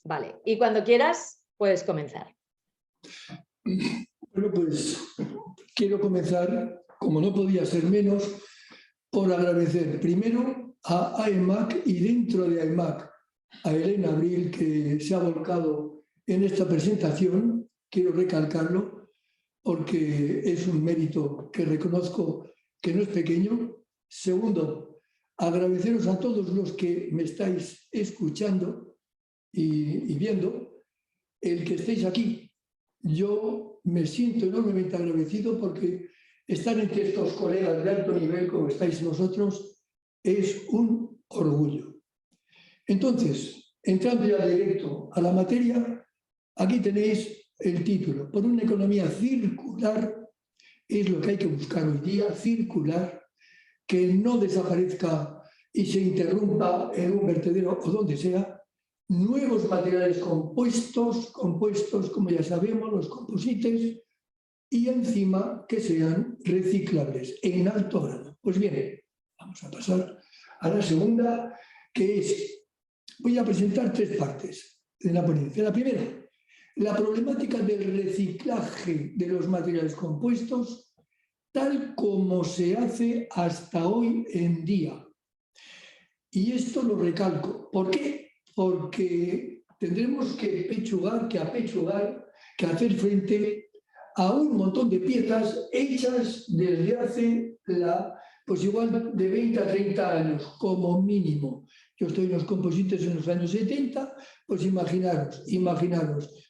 Vale, y cuando quieras puedes comenzar. Bueno, pues quiero comenzar, como no podía ser menos, por agradecer primero a AEMAC y dentro de AEMAC a Elena Abril, que se ha volcado en esta presentación. Quiero recalcarlo porque es un mérito que reconozco que no es pequeño. Segundo, agradeceros a todos los que me estáis escuchando y viendo el que estéis aquí. Yo me siento enormemente agradecido porque estar entre estos colegas de alto nivel como estáis vosotros es un orgullo. Entonces, entrando ya directo a la materia, aquí tenéis el título. Por una economía circular es lo que hay que buscar hoy día, circular, que no desaparezca y se interrumpa en un vertedero o donde sea. Nuevos materiales compuestos, como ya sabemos, los composites, y encima que sean reciclables en alto grado. Pues bien, vamos a pasar a la segunda, que es, voy a presentar tres partes de la ponencia. La primera, la problemática del reciclaje de los materiales compuestos, tal como se hace hasta hoy en día. Y esto lo recalco. ¿Por qué? Porque tendremos que apechugar, que hacer frente a un montón de piezas hechas desde hace, pues igual de 20 a 30 años, como mínimo. Yo estoy en los composites en los años 70, pues imaginaros,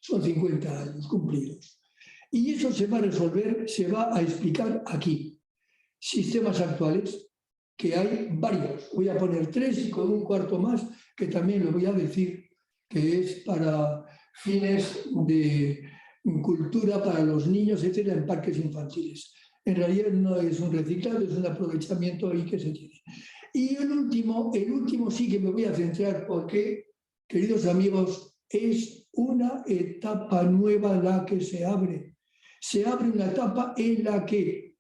son 50 años cumplidos. Y eso se va a resolver, se va a explicar aquí. Sistemas actuales, que hay varios. Voy a poner tres y con un cuarto más, que también lo voy a decir, que es para fines de cultura para los niños, etcétera, en parques infantiles. En realidad no es un reciclado, es un aprovechamiento ahí que se tiene. Y el último sí que me voy a centrar porque, queridos amigos, es una etapa nueva la que se abre. Se abre una etapa en la que,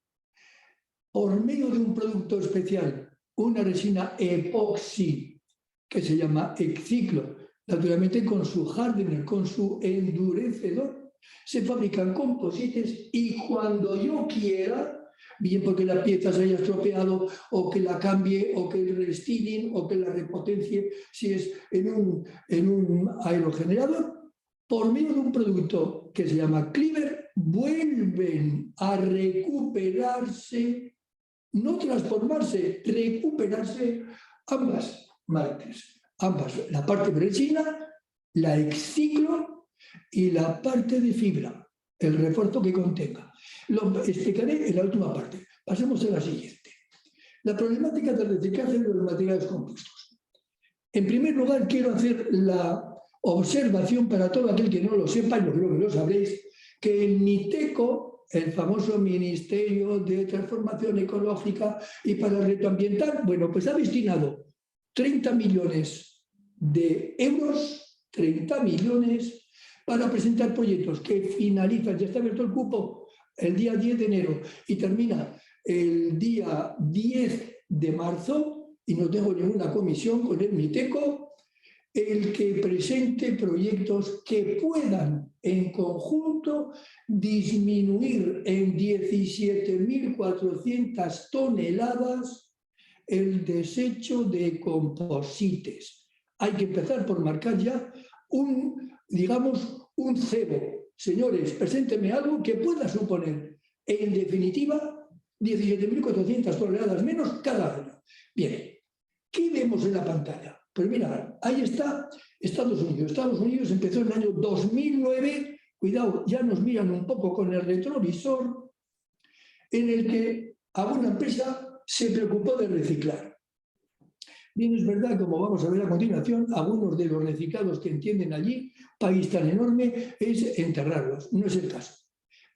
por medio de un producto especial, una resina epoxi, que se llama Exciclo, naturalmente con su hardener, con su endurecedor, se fabrican composites y cuando yo quiera, bien porque la pieza se haya estropeado o que la cambie o que el restyling o que la repotencie, si es en un aerogenerador, por medio de un producto que se llama Cleaver, vuelven a recuperarse, no transformarse, recuperarse ambas marcas, la parte de resina, la Exciclo y la parte de fibra, el refuerzo que contenga. Lo explicaré en la última parte. Pasemos a la siguiente. La problemática del reciclaje de los materiales compuestos. En primer lugar, quiero hacer la observación para todo aquel que no lo sepa, yo creo que lo sabréis, que el MITECO, el famoso Ministerio de Transformación Ecológica y para el Reto Ambiental, bueno, pues ha destinado 30 millones de euros, 30 millones, para presentar proyectos que finalizan, ya está abierto el cupo el día 10 de enero y termina el día 10 de marzo, y no tengo ninguna comisión con el MITECO, el que presente proyectos que puedan en conjunto disminuir en 17.400 toneladas el desecho de composites. Hay que empezar por marcar ya un cebo. Señores, preséntenme algo que pueda suponer, en definitiva, 17.400 toneladas menos cada año. Bien, ¿qué vemos en la pantalla? Pues mira, ahí está Estados Unidos. Estados Unidos empezó en el año 2009, cuidado, ya nos miran un poco con el retrovisor, en el que alguna empresa se preocupó de reciclar. Bien, es verdad, como vamos a ver a continuación, algunos de los reciclados que entienden allí, país tan enorme, es enterrarlos. No es el caso.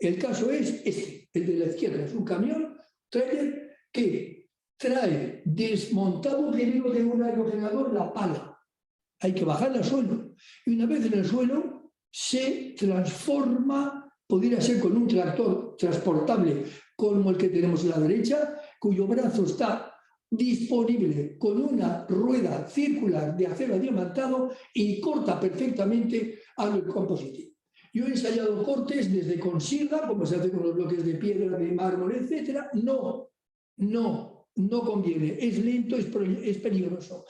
El caso es este, el de la izquierda. Es un camión, trailer, que trae desmontado primero de un aerogenerador la pala. Hay que bajarla al suelo. Y una vez en el suelo, se transforma, podría ser con un tractor transportable como el que tenemos a la derecha, cuyo brazo está disponible con una rueda circular de acero diamantado y corta perfectamente al composite. Yo he ensayado cortes desde con sierra, como se hace con los bloques de piedra, de mármol, etc. No conviene, es lento, es peligroso.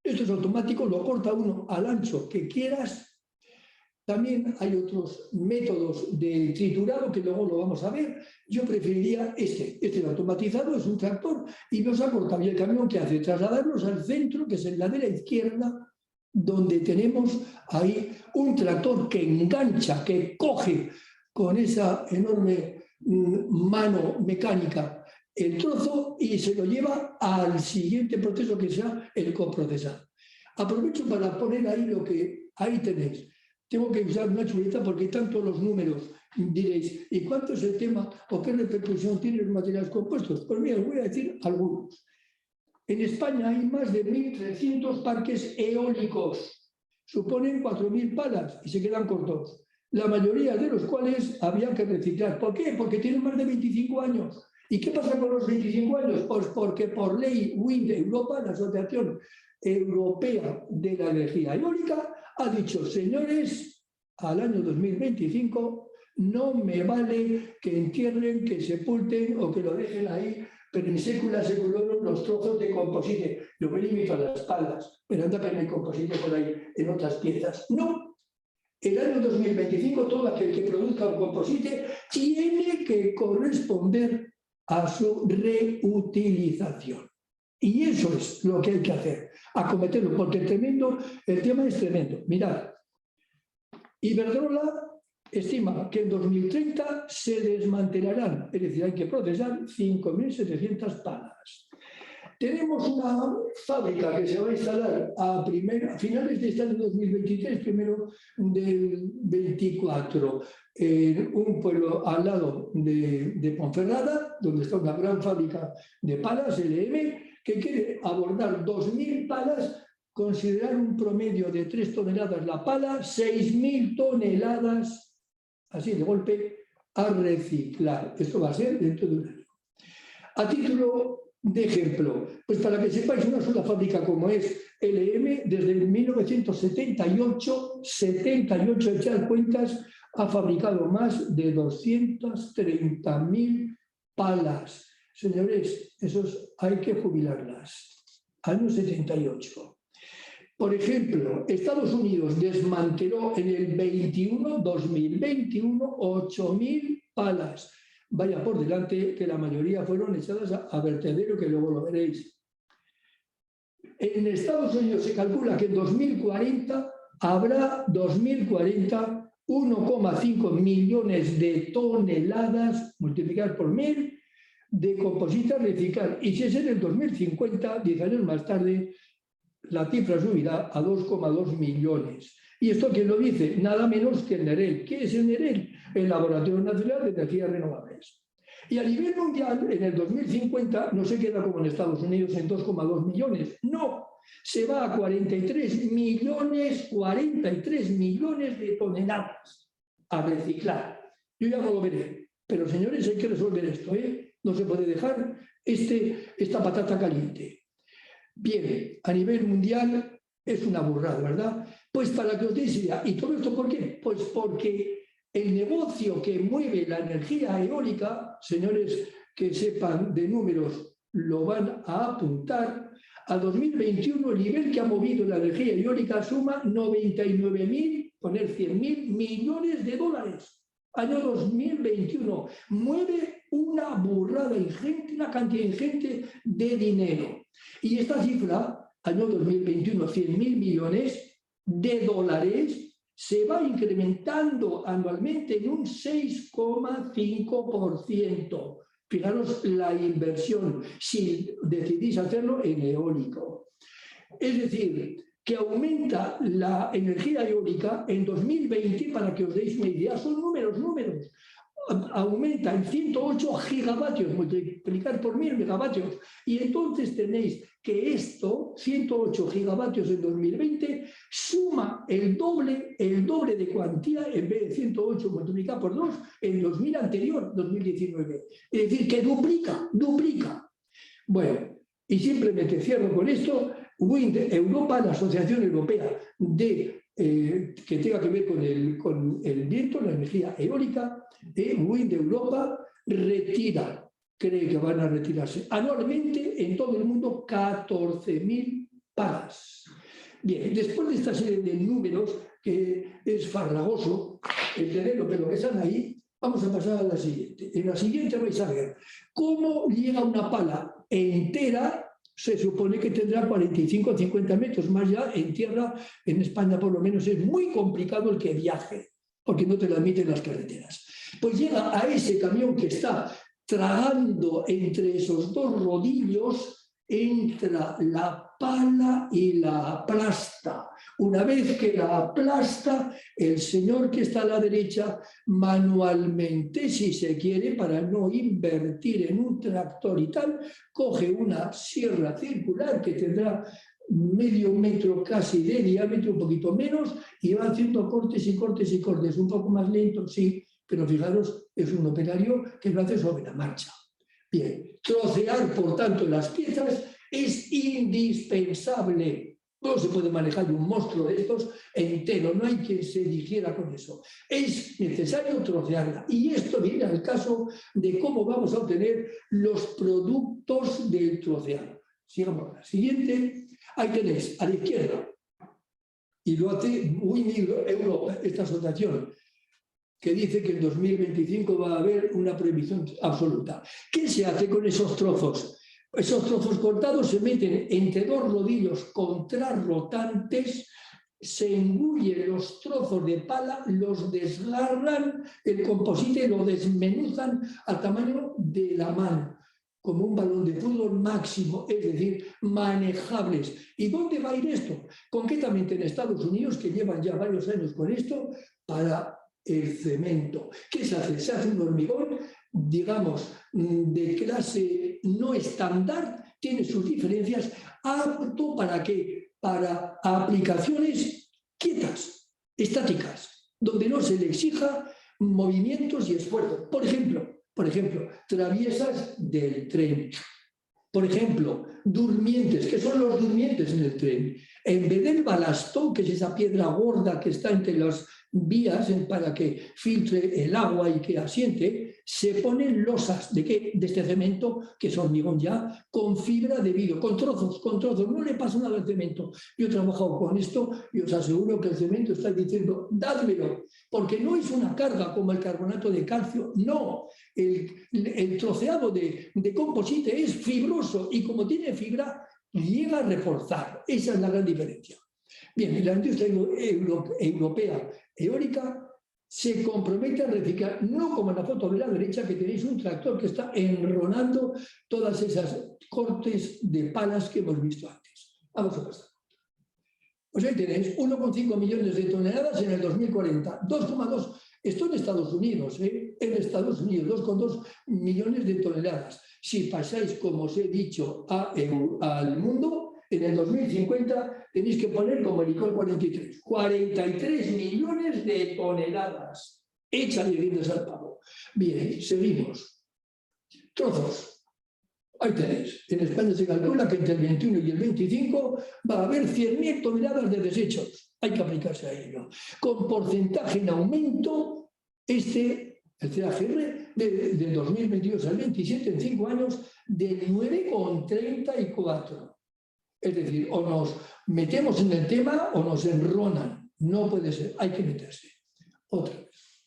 Esto es automático, lo corta uno al ancho que quieras. También hay otros métodos de triturado que luego lo vamos a ver. Yo preferiría este es automatizado, es un tractor y nos ha cortado el camión que hace trasladarnos al centro, que es en la de la izquierda, donde tenemos ahí un tractor que engancha, que coge con esa enorme mano mecánica el trozo y se lo lleva al siguiente proceso, que sea el coprocesado. Aprovecho para poner ahí lo que ahí tenéis. Tengo que usar una chuleta porque tanto los números. Diréis, ¿y cuánto es el tema o qué repercusión tienen los materiales compuestos? Pues mira, os voy a decir algunos. En España hay más de 1.300 parques eólicos. Suponen 4.000 palas y se quedan cortos. La mayoría de los cuales había que reciclar. ¿Por qué? Porque tienen más de 25 años. ¿Y qué pasa con los 25 años? Pues porque por ley Wind Europa, la Asociación Europea de la Energía Eólica, ha dicho, señores, al año 2025 no me vale que entierren, que sepulten o que lo dejen ahí, pero en sécula seculorum los trozos de composite. Yo me limito a las palas, pero anda que no hay composite por ahí en otras piezas. No. El año 2025 todo aquel que produzca un composite tiene que corresponder a su reutilización. Y eso es lo que hay que hacer, acometerlo, porque el tema es tremendo. Mirad, Iberdrola estima que en 2030 se desmantelarán, es decir, hay que procesar 5.700 palas. Tenemos una fábrica que se va a instalar a finales de este año 2023, primero del 24, en un pueblo al lado de Ponferrada, donde está una gran fábrica de palas, LM, que quiere abordar 2.000 palas, considerar un promedio de 3 toneladas la pala, 6.000 toneladas, así de golpe, a reciclar. Esto va a ser dentro de un año. A título de ejemplo, pues para que sepáis, una sola fábrica como es LM, desde 1978, echar cuentas, ha fabricado más de 230.000 palas. Señores, esos hay que jubilarlas. Año 78. Por ejemplo, Estados Unidos desmanteló en el 2021, 8.000 palas. Vaya por delante que la mayoría fueron echadas a vertedero, que luego lo veréis. En Estados Unidos se calcula que en 2040 habrá 1,5 millones de toneladas multiplicadas por 1.000 de composite a reciclar. Y si es en el 2050, 10 años más tarde, la cifra subirá a 2,2 millones. ¿Y esto quién lo dice? Nada menos que el NEREL. ¿Qué es el NEREL? El Laboratorio Nacional de Energías Renovables. Y a nivel mundial, en el 2050, no se queda como en Estados Unidos en 2,2 millones. No, se va a 43 millones de toneladas a reciclar. Yo ya no lo veré. Pero, señores, hay que resolver esto, ¿eh? No se puede dejar esta patata caliente. Bien, a nivel mundial es una burrada, ¿verdad? Pues para que os deis idea. ¿Y todo esto por qué? Pues porque el negocio que mueve la energía eólica, señores que sepan de números lo van a apuntar, a 2021 el nivel que ha movido la energía eólica suma 99.000, poner 100.000 millones de dólares. Año 2021 mueve una burrada ingente, una cantidad ingente de dinero. Y esta cifra, año 2021, 100.000 millones de dólares, se va incrementando anualmente en un 6,5%. Fijaros la inversión, si decidís hacerlo en eólico. Es decir, que aumenta la energía eólica en 2020, para que os deis una idea, son números, aumenta en 108 gigavatios, multiplicar por 1.000 megavatios, y entonces tenéis que esto, 108 gigavatios en 2020, suma el doble de cuantía, en vez de 108 multiplicado por 2, en 2000 anterior, 2019. Es decir, que duplica. Bueno, Y simplemente cierro con esto. Wind Europa, la Asociación Europea que tenga que ver con el viento, la energía eólica, Wind Europa cree que van a retirarse anualmente en todo el mundo 14.000 palas. Bien, después de esta serie de números, que es farragoso entenderlo, pero que están ahí, vamos a pasar a la siguiente. En la siguiente vais a ver cómo llega una pala entera. Se supone que tendrá 45 o 50 metros, más ya en tierra, en España por lo menos es muy complicado el que viaje, porque no te lo admiten las carreteras. Pues llega a ese camión que está tragando entre esos dos rodillos, entra la pala y la aplasta. Una vez que la aplasta, el señor que está a la derecha, manualmente, si se quiere, para no invertir en un tractor y tal, coge una sierra circular que tendrá medio metro casi de diámetro, un poquito menos, y va haciendo cortes y cortes y cortes, un poco más lento, sí, pero fijaros, es un operario que lo hace sobre la marcha. Bien, trocear, por tanto, las piezas es indispensable. No se puede manejar un monstruo de estos entero, no hay quien se digiera con eso. Es necesario trocearla. Y esto viene al caso de cómo vamos a obtener los productos del troceado. Sigamos a la siguiente. Ahí tenéis, a la izquierda, y lo hace Wind Europa, esta asociación, que dice que en 2025 va a haber una prohibición absoluta. ¿Qué se hace con esos trozos? Esos trozos cortados se meten entre dos rodillos contrarrotantes, se engullen los trozos de pala, los desgarran, el composite lo desmenuzan al tamaño de la mano, como un balón de fútbol máximo, es decir, manejables. ¿Y dónde va a ir esto? Concretamente en Estados Unidos, que llevan ya varios años con esto, para el cemento. ¿Qué se hace? Se hace un hormigón, digamos, de clase no estándar, tiene sus diferencias, apto ¿para qué? Para aplicaciones quietas, estáticas, donde no se le exija movimientos y esfuerzo. Por ejemplo, traviesas del tren. Por ejemplo, durmientes. ¿Qué son los durmientes en el tren? En vez del balastón, que es esa piedra gorda que está entre las vías para que filtre el agua y que asiente, se ponen losas. ¿De qué? De este cemento, que es hormigón ya, con fibra de vidrio, con trozos. No le pasa nada al cemento. Yo he trabajado con esto y os aseguro que el cemento está diciendo, dádmelo, porque no es una carga como el carbonato de calcio, no. El troceado de composite es fibroso y como tiene fibra, llega a reforzar. Esa es la gran diferencia. Bien, la industria europea eólica se compromete a reciclar, no como en la foto de la derecha, que tenéis un tractor que está enronando todas esas cortes de palas que hemos visto antes. Vamos a pasar. Pues ahí tenéis 1,5 millones de toneladas en el 2040, 2,2. Esto en Estados Unidos, en Estados Unidos, 2,2 millones de toneladas. Si pasáis, como os he dicho, al mundo, en el 2050 tenéis que poner como el ICOL 43. 43 millones de toneladas. Échale dientes al pavo. Bien, seguimos. Trozos. Ahí tenéis. En España se calcula que entre el 21 y el 25 va a haber 100.000 toneladas de desechos. Hay que aplicarse a ello. Con porcentaje en aumento, el CAGR, del 2022 al 27, en 5 años, de 9,34. Es decir, o nos metemos en el tema o nos enronan. No puede ser, hay que meterse. Otra vez.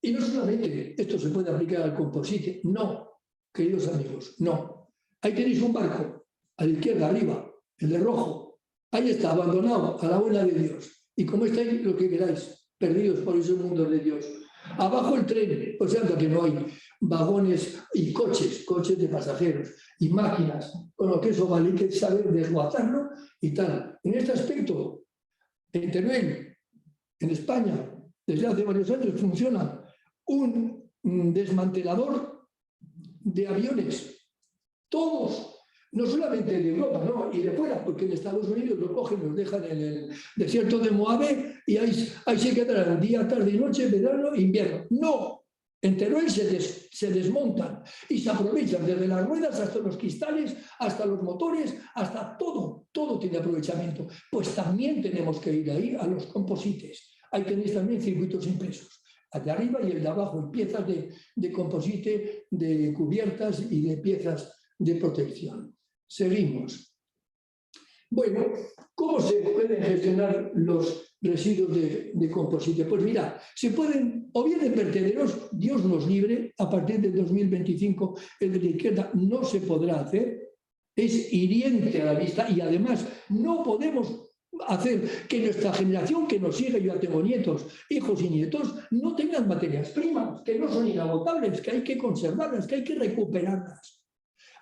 Y no solamente esto se puede aplicar al composite, no, queridos amigos, no. Ahí tenéis un barco, a la izquierda, arriba, el de rojo. Ahí está, abandonado, a la buena de Dios. Y como estáis, lo que queráis, perdidos por ese mundo de Dios. Abajo el tren, o sea que no hay vagones y coches de pasajeros y máquinas, con lo que eso vale, hay que saber desguazarlo y tal. En este aspecto, en Teruel, en España, desde hace varios años funciona un desmantelador de aviones, todos, no solamente de Europa, no, y de fuera, porque en Estados Unidos lo cogen, los dejan en el desierto de Mojave y ahí se quedarán día, tarde y noche, verano e invierno. No, En Teruel se desmontan y se aprovechan desde las ruedas hasta los cristales, hasta los motores, hasta todo. Todo tiene aprovechamiento. Pues también tenemos que ir ahí a los composites. Ahí tenéis también circuitos impresos. El de arriba y el de abajo, y piezas de composite, de cubiertas y de piezas de protección. Seguimos. Bueno, ¿cómo se pueden gestionar los residuos de composite? Pues mira, se pueden, o bien en vertederos, Dios nos libre, a partir del 2025 el de la izquierda no se podrá hacer, es hiriente a la vista y además no podemos hacer que nuestra generación que nos sigue, yo ya tengo nietos, hijos y nietos, no tengan materias primas, que no son inagotables, que hay que conservarlas, que hay que recuperarlas.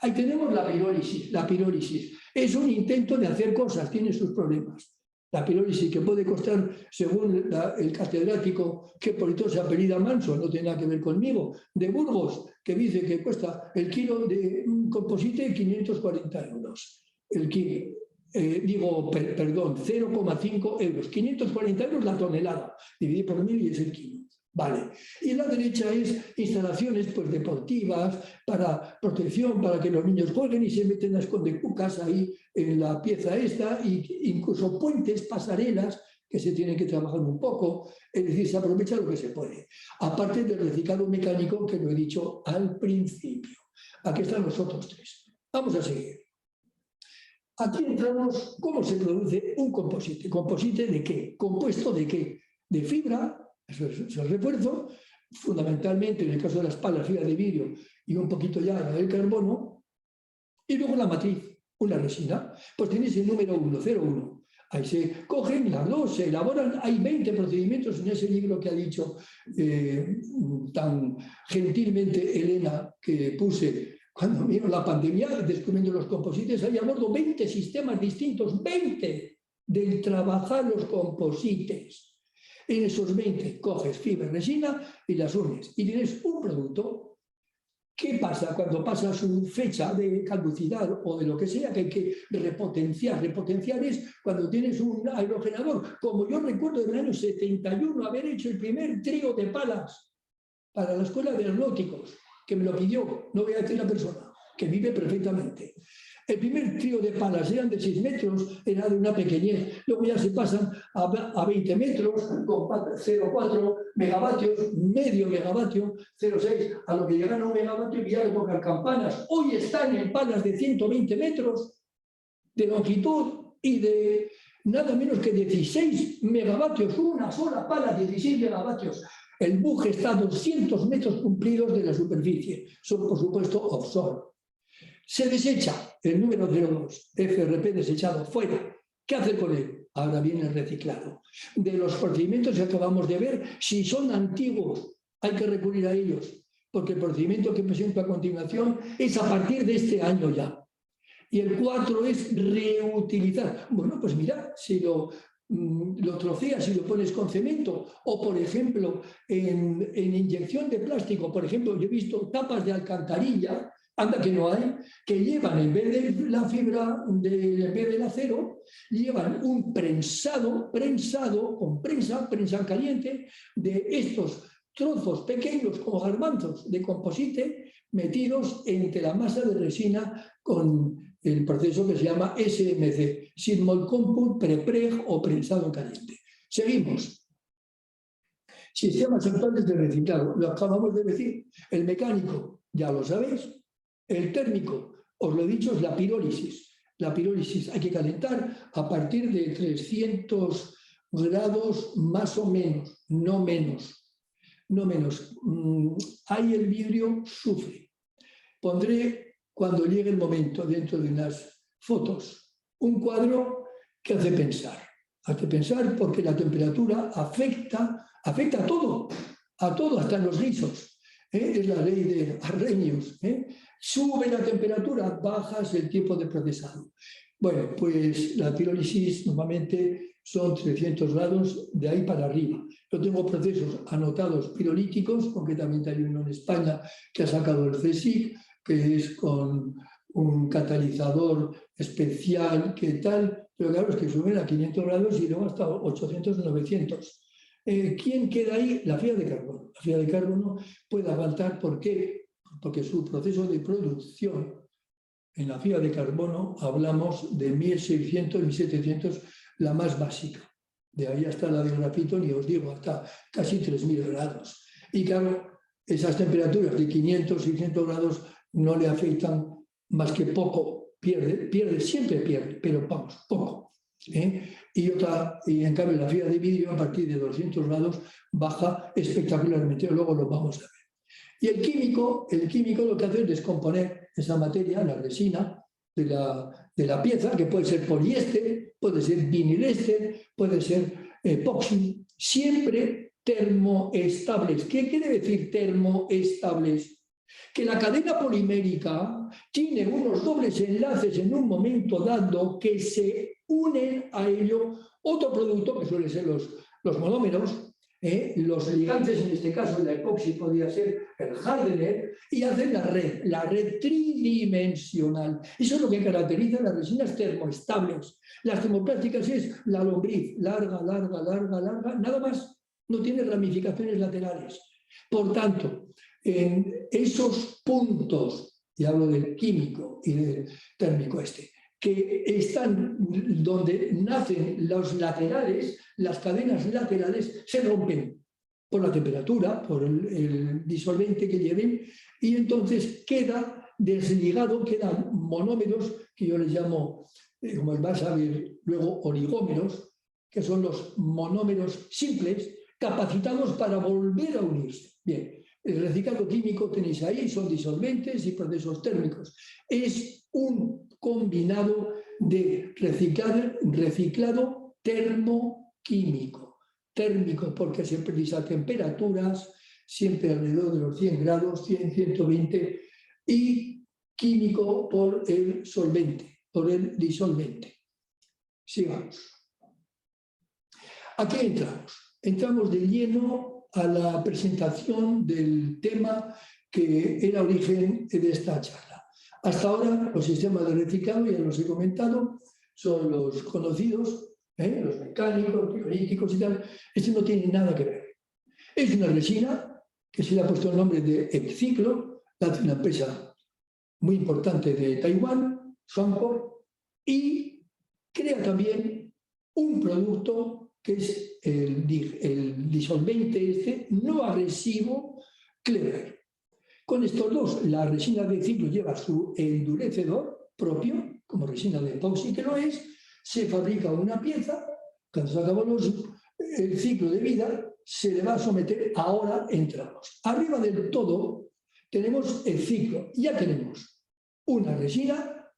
Ahí tenemos la pirólisis. La pirólisis es un intento de hacer cosas, tiene sus problemas. La pirólisis que puede costar, según el catedrático que por todo se apellida Manso, no tiene nada que ver conmigo, de Burgos, que dice que cuesta el kilo de composite 540 euros. El kilo. Perdón, 0,5 euros. 540 euros la tonelada. Dividí por 1000 y es el kilo. Vale. Y en la derecha es instalaciones pues, deportivas, para protección, para que los niños jueguen y se meten a escondecucas ahí en la pieza esta, e incluso puentes, pasarelas, que se tienen que trabajar un poco. Es decir, se aprovecha lo que se puede. Aparte del reciclado mecánico, que lo he dicho al principio. Aquí están los otros tres. Vamos a seguir. Aquí entramos, ¿cómo se produce un composite? ¿Composite de qué? ¿Compuesto de qué? De fibra, eso es el refuerzo, fundamentalmente en el caso de las palas, fibra de vidrio y un poquito ya del carbono, y luego la matriz, una resina. Pues tenéis el número 1, 01. Ahí se cogen las dos, se elaboran, hay 20 procedimientos en ese libro que ha dicho tan gentilmente Elena, que puse cuando vino la pandemia, descubriendo los composites, hay a bordo 20 sistemas distintos, 20 del trabajar los composites. En esos 20 coges fibra y resina y las unes y tienes un producto. ¿Qué pasa cuando pasa su fecha de caducidad o de lo que sea que hay que repotenciar? Repotenciar es cuando tienes un aerogenerador. Como yo recuerdo del año 71 haber hecho el primer trío de palas para la escuela de aeronáuticos, que me lo pidió, no voy a decir la persona, que vive perfectamente. El primer trío de palas eran de 6 metros, era de una pequeñez. Luego ya se pasan a 20 metros, con 0,4 megavatios, medio megavatio, 0,6, a lo que llegan a 1 megavatio y ya le tocan campanas. Hoy están en palas de 120 metros de longitud y de nada menos que 16 megavatios, una sola pala, 16 megavatios. El buje está a 200 metros cumplidos de la superficie. Son, por supuesto, offshore. Se desecha el número 02, FRP desechado, fuera. ¿Qué hacer con él? Ahora viene el reciclado. De los procedimientos que acabamos de ver, si son antiguos, hay que recurrir a ellos, porque el procedimiento que presento a continuación es a partir de este año ya. Y el 4 es reutilizar. Bueno, pues mira, si lo troceas y lo pones con cemento, o por ejemplo, en inyección de plástico, por ejemplo, yo he visto tapas de alcantarilla, anda que no hay, que llevan, en vez de la fibra, en vez del acero, llevan un prensado con prensa caliente, de estos trozos pequeños como garbanzos de composite metidos entre la masa de resina con el proceso que se llama SMC, Small Compound Prepreg o prensado caliente. Seguimos. Sistemas actuales de reciclado, lo acabamos de decir. El mecánico, ya lo sabéis. El térmico, os lo he dicho, es la pirólisis. La pirólisis hay que calentar a partir de 300 grados más o menos, no menos. No menos. Ahí el vidrio sufre. Pondré, cuando llegue el momento, dentro de unas fotos, un cuadro que hace pensar. Hace pensar porque la temperatura afecta a todo, hasta en los guisos. Es la ley de Arrhenius. Sube la temperatura, bajas el tiempo de procesado. Bueno, pues la pirólisis normalmente son 300 grados de ahí para arriba. Yo tengo procesos anotados pirolíticos, concretamente hay uno en España que ha sacado el CSIC, que es con un catalizador especial, que tal, pero claro, es que suben a 500 grados y luego hasta 800, 900. ¿Quién queda ahí? La fibra de carbono. La fibra de carbono puede aguantar, ¿por qué? Porque su proceso de producción, en la fibra de carbono hablamos de 1600, 1700, la más básica. De ahí hasta la de grafito, ni os digo, hasta casi 3000 grados. Y claro, esas temperaturas de 500, 600 grados no le afectan más que poco. Siempre pierde, pero vamos, poco. Y en cambio la fibra de vidrio a partir de 200 grados baja espectacularmente, luego lo vamos a ver. Y el químico lo que hace es descomponer esa materia, la resina de la pieza, que puede ser poliéster, puede ser vinilester, puede ser epoxi, siempre termoestables. ¿Qué quiere decir termoestables? Que la cadena polimérica tiene unos dobles enlaces en un momento dado que se unen a ello otro producto, que suelen ser los monómeros, los ligantes, en este caso la epoxi podría ser el hardener, y hacen la red tridimensional. Eso es lo que caracteriza a las resinas termoestables. Las termoplásticas es la lombriz, larga, nada más, no tiene ramificaciones laterales. Por tanto, en esos puntos, y hablo del químico y del térmico que están donde nacen los laterales, las cadenas laterales se rompen por la temperatura, por el disolvente que lleven, y entonces queda desligado, quedan monómeros, que yo les llamo, como vas a ver luego, oligómeros, que son los monómeros simples, capacitados para volver a unirse. Bien, el reciclado químico tenéis ahí, son disolventes y procesos térmicos. Es un combinado de reciclado termoquímico. Térmico porque se precisa temperaturas, siempre alrededor de los 100 grados, 100, 120, y químico por el solvente, por el disolvente. Sigamos. ¿A qué entramos? Entramos de lleno a la presentación del tema que era origen de esta charla. Hasta ahora los sistemas de reciclado, ya los he comentado, son los conocidos, los mecánicos, biolíticos y tal. Este no tiene nada que ver. Es una resina que se le ha puesto el nombre de Epciclo, la hace una empresa muy importante de Taiwán, Songkor, y crea también un producto que es el disolvente no agresivo Clever. Con estos dos, la resina de ciclo lleva su endurecedor propio, como resina de epoxi que lo es, se fabrica una pieza, cuando se acabó el ciclo de vida, se le va a someter, ahora entramos. Arriba del todo tenemos el ciclo, ya tenemos una resina,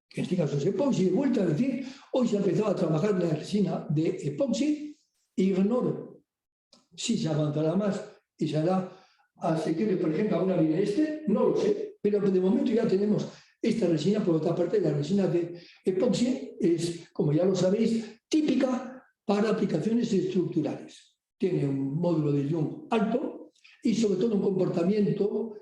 que en este caso es epoxi, de vuelta a decir, hoy se ha empezado a trabajar la resina de epoxi, ignoro si se avanzará más y se hará asequible, por ejemplo, a una vinilester, no lo sé, pero de momento ya tenemos esta resina. Por otra parte, la resina de epoxi es, como ya lo sabéis, típica para aplicaciones estructurales. Tiene un módulo de Young alto y sobre todo un comportamiento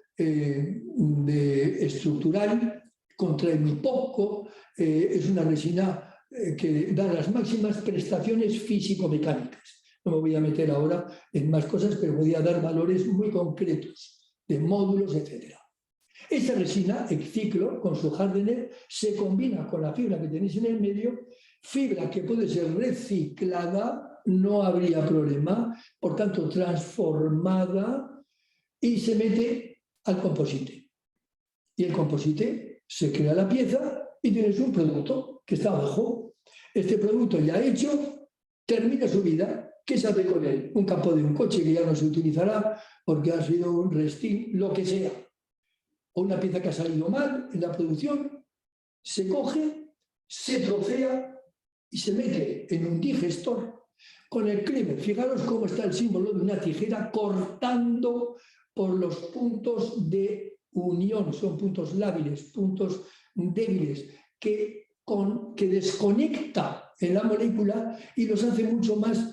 estructural, contrae muy poco, es una resina que da las máximas prestaciones físico-mecánicas. No me voy a meter ahora en más cosas, pero voy a dar valores muy concretos de módulos, etc. Esta resina, Epciclo, con su hardener, se combina con la fibra que tenéis en el medio, fibra que puede ser reciclada, no habría problema, por tanto transformada, y se mete al composite. Y el composite se crea la pieza y tienes un producto que está abajo. Este producto ya hecho termina su vida. ¿Qué se hace con él? Un capó de un coche que ya no se utilizará porque ha sido un restin, lo que sea. O una pieza que ha salido mal en la producción, se coge, se trocea y se mete en un digestor con el cleaver. Fijaros cómo está el símbolo de una tijera cortando por los puntos de unión. Son puntos lábiles, puntos débiles, que desconecta en la molécula y los hace mucho más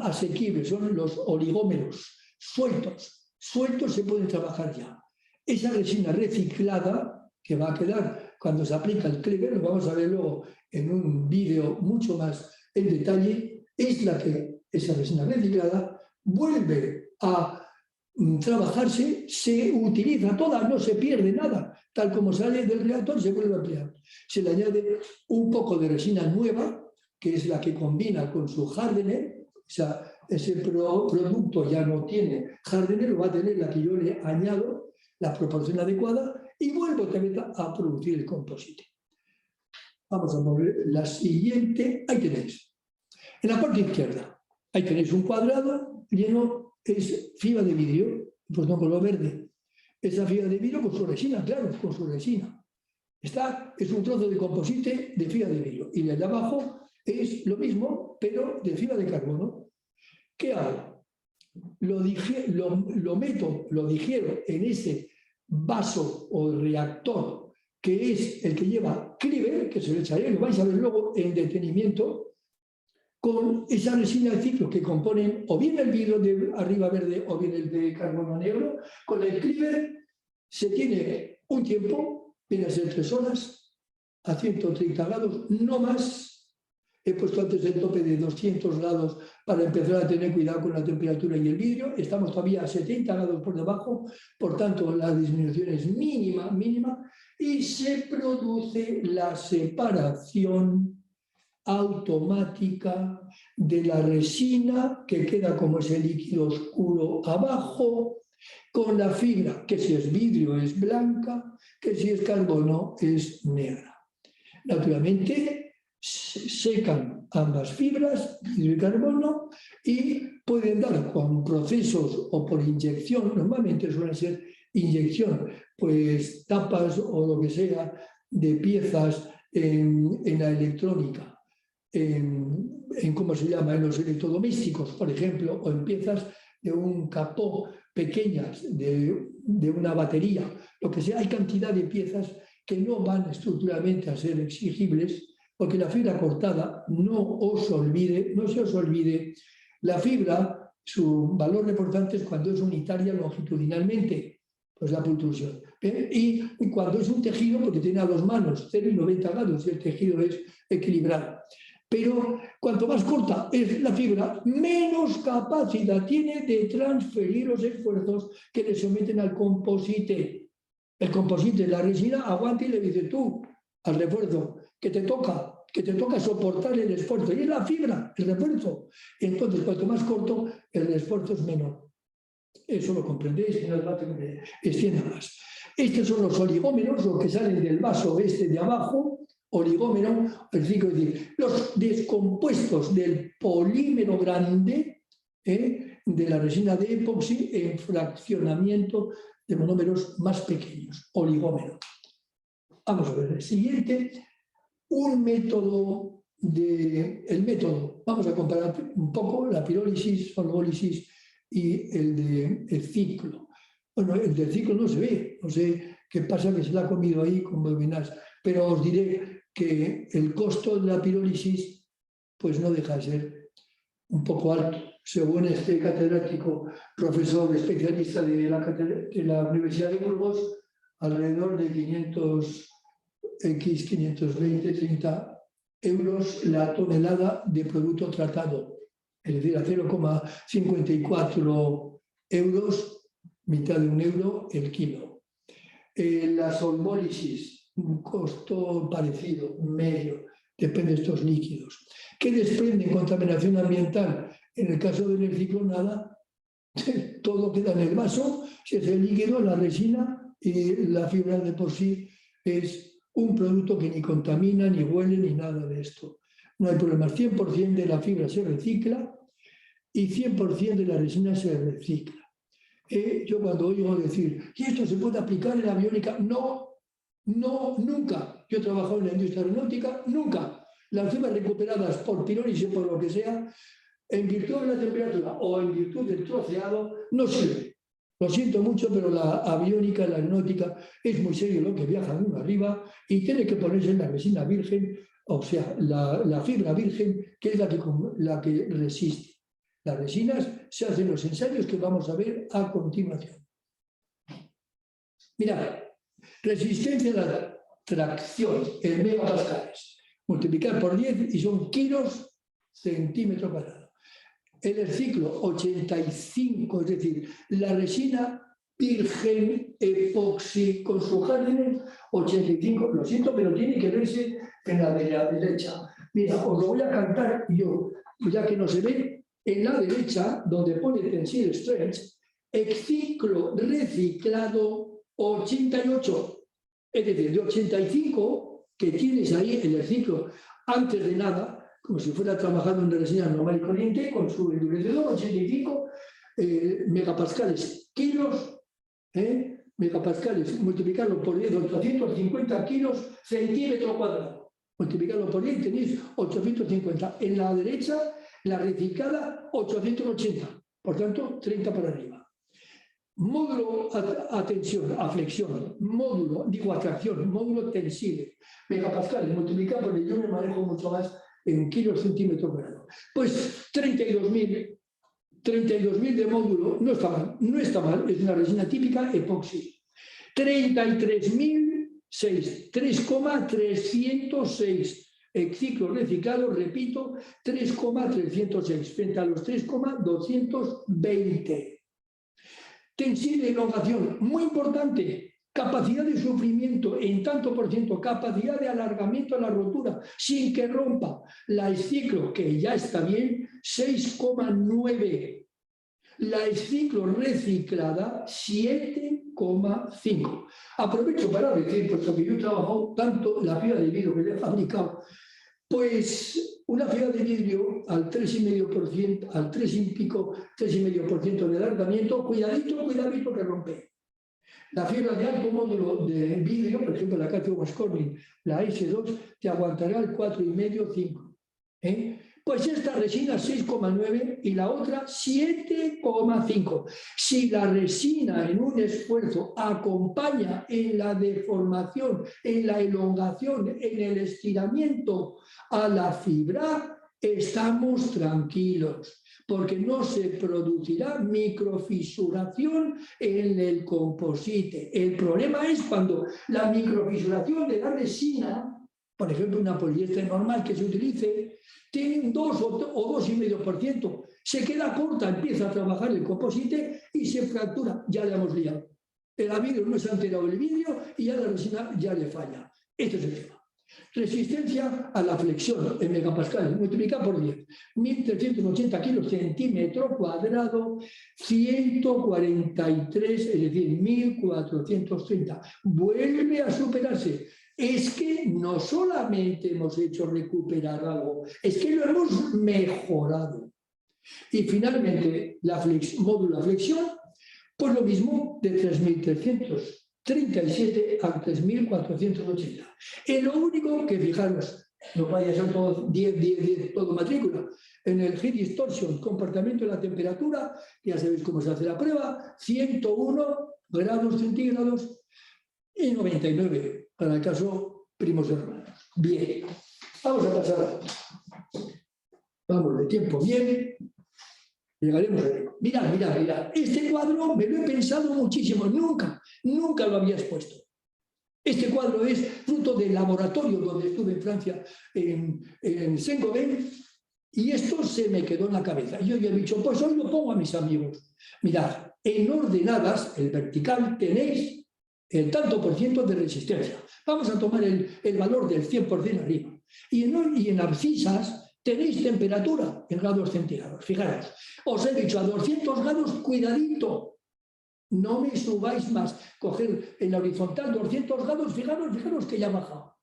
asequibles. Son los oligómeros sueltos. Sueltos se pueden trabajar ya. Esa resina reciclada, que va a quedar cuando se aplica el clever, lo vamos a ver luego en un vídeo mucho más en detalle, es la que esa resina reciclada vuelve a trabajarse, se utiliza toda, no se pierde nada, tal como sale del reactor se vuelve a emplear. Se le añade un poco de resina nueva, que es la que combina con su hardener, o sea, ese producto ya no tiene hardener, lo va a tener la que yo le añado, la proporción adecuada, y vuelvo también a producir el composite. Vamos a mover la siguiente, ahí tenéis. En la parte izquierda, ahí tenéis un cuadrado lleno, es fibra de vidrio, pues no color verde. Esa fibra de vidrio con su resina, claro, con su resina. Es un trozo de composite de fibra de vidrio. Y de allá abajo es lo mismo, pero de fibra de carbono. ¿Qué hago? Lo digiero en ese vaso o reactor que es el que lleva Kriver, que se lo echaré, lo vais a ver luego en detenimiento, con esa resina de ciclo que componen o bien el vidrio de arriba verde o bien el de carbono negro. Con el Kriver se tiene un tiempo, viene a ser 3 horas, a 130 grados, no más. He puesto antes el tope de 200 grados para empezar a tener cuidado con la temperatura y el vidrio. Estamos todavía a 70 grados por debajo, por tanto la disminución es mínima, mínima, y se produce la separación automática de la resina, que queda como ese líquido oscuro abajo, con la fibra, que si es vidrio es blanca, que si es carbono es negra. Naturalmente, secan ambas fibras, vidrio y carbono, y pueden dar con procesos o por inyección, normalmente suele ser inyección, pues tapas o lo que sea de piezas en la electrónica, ¿cómo se llama? En los electrodomésticos, por ejemplo, o en piezas de un capó pequeñas, de una batería, lo que sea. Hay cantidad de piezas que no van estructuralmente a ser exigibles, porque la fibra cortada, no se os olvide, la fibra, su valor reportante es cuando es unitaria longitudinalmente, pues la pultrusión. Y cuando es un tejido, porque tiene a 2 manos, 0 y 90 grados, y el tejido es equilibrado. Pero cuanto más corta es la fibra, menos capacidad tiene de transferir los esfuerzos que le someten al composite. El composite, la resina, aguanta y le dice tú al refuerzo que te toca soportar el esfuerzo. Y es la fibra, el refuerzo. Entonces, cuanto más corto, el esfuerzo es menor. Eso lo comprendéis, si no os va a tener extienda más. Estos son los oligómeros, los que salen del vaso este de abajo, oligómero, es decir, los descompuestos del polímero grande, de la resina de epoxi en fraccionamiento de monómeros más pequeños, oligómero. Vamos a ver el siguiente. El método, vamos a comparar un poco la pirólisis, solvólisis y el ciclo. Bueno, el del ciclo no se ve, no sé qué pasa, que se la ha comido ahí con bobinas, pero os diré que el costo de la pirólisis pues no deja de ser un poco alto, según este catedrático, profesor especialista de la Universidad de Burgos, alrededor de 520, 30 euros la tonelada de producto tratado, es decir, a 0,54 euros, mitad de 1 euro el kilo. La solvólisis, un costo parecido, medio, depende de estos líquidos. ¿Qué desprende contaminación ambiental? En el caso del ciclo, nada, todo queda en el vaso, si es el líquido, la resina y la fibra de por sí es un producto que ni contamina, ni huele, ni nada de esto. No hay problemas. 100% de la fibra se recicla y 100% de la resina se recicla. Yo cuando oigo decir, ¿y esto se puede aplicar en la aviónica? No, nunca. Yo he trabajado en la industria aeronáutica, nunca. Las fibras recuperadas por pirólisis o por lo que sea, en virtud de la temperatura o en virtud del troceado, no sirve. Lo siento mucho, pero la aviónica, la aeronáutica, es muy serio lo que viaja uno arriba y tiene que ponerse en la resina virgen, o sea, la fibra virgen, que es la que resiste. Las resinas se hacen los ensayos que vamos a ver a continuación. Mirad, resistencia a la tracción en megapascales. Multiplicar por 10 y son kilos centímetro cuadrado. el ciclo 85, es decir, la resina virgen epoxi con su jardín 85, lo siento, pero tiene que verse en la de la derecha. Mira, os lo voy a cantar yo, ya que no se ve, en la derecha, donde pone Tensile Stretch, el ciclo reciclado 88, es decir, de 85 que tienes ahí en el ciclo antes de nada, como si fuera trabajando en una resina normal y corriente, con su endurecedor, 85 megapascales kilos, megapascales, multiplicarlo por 10, 850 kilos centímetro cuadrado. Multiplicarlo por 10, tenéis 850. En la derecha, la reciclada, 880. Por tanto, 30 para arriba. Módulo a tensión, a flexión, módulo, digo atracción, módulo tensible, megapascales, multiplicado por el, yo me manejo mucho más en kilos centímetro cuadrado. Pues 32.000 de módulo no está mal, no está mal, es una resina típica epoxi. 33.006, 3,306. El ciclo reciclado, repito, 3,306 frente a los 3,220. Tensible elongación, muy importante. Capacidad de sufrimiento en tanto por ciento, capacidad de alargamiento a la rotura sin que rompa. La esciclo, que ya está bien, 6,9. La esciclo reciclada, 7,5. Aprovecho para decir, puesto que yo he trabajado tanto la fibra de vidrio que le he fabricado, pues una fibra de vidrio al 3,5%, al 3,5% de alargamiento, cuidadito que rompe. La fibra de alto módulo de vidrio, por ejemplo la Casio Wascorning, la S2, te aguantará el 4,5-5. Pues esta resina 6,9 y la otra 7,5. Si la resina en un esfuerzo acompaña en la deformación, en la elongación, en el estiramiento a la fibra, estamos tranquilos, porque no se producirá microfisuración en el composite. El problema es cuando la microfisuración de la resina, por ejemplo una poliéster normal que se utilice, tiene un 2 o 2,5%, se queda corta, empieza a trabajar el composite y se fractura, ya le hemos liado. El vidrio no se ha enterado el vidrio y ya la resina ya le falla. Este es el tema. Resistencia a la flexión en megapascales, multiplicada por 10, 1.380 kilos centímetro cuadrado, 143, es decir, 1.430. Vuelve a superarse. Es que no solamente hemos hecho recuperar algo, es que lo hemos mejorado. Y finalmente, módulo a flexión, pues lo mismo de 3.337 a 3.480. Es lo único que, fijaros, no vaya a ser todo 10, todo matrícula. En el Heat Distortion, comportamiento de la temperatura, ya sabéis cómo se hace la prueba, 101 grados centígrados y 99 para el caso primos hermanos. Bien, vamos a pasar. Vamos de tiempo bien. Llegaremos a ello. Mirad. Este cuadro me lo he pensado muchísimo. Nunca lo había expuesto. Este cuadro es fruto del laboratorio donde estuve en Francia, en Saint-Gobain, y esto se me quedó en la cabeza. Yo ya he dicho, pues hoy lo pongo a mis amigos. Mirad, en ordenadas, el vertical, tenéis el tanto por ciento de resistencia. Vamos a tomar el valor del 100% arriba. Y en abscisas tenéis temperatura en grados centígrados. Fijaros, os he dicho a 200 grados, cuidadito. No me subáis más. Coger en la horizontal 200 grados, fijaros que ya ha bajado.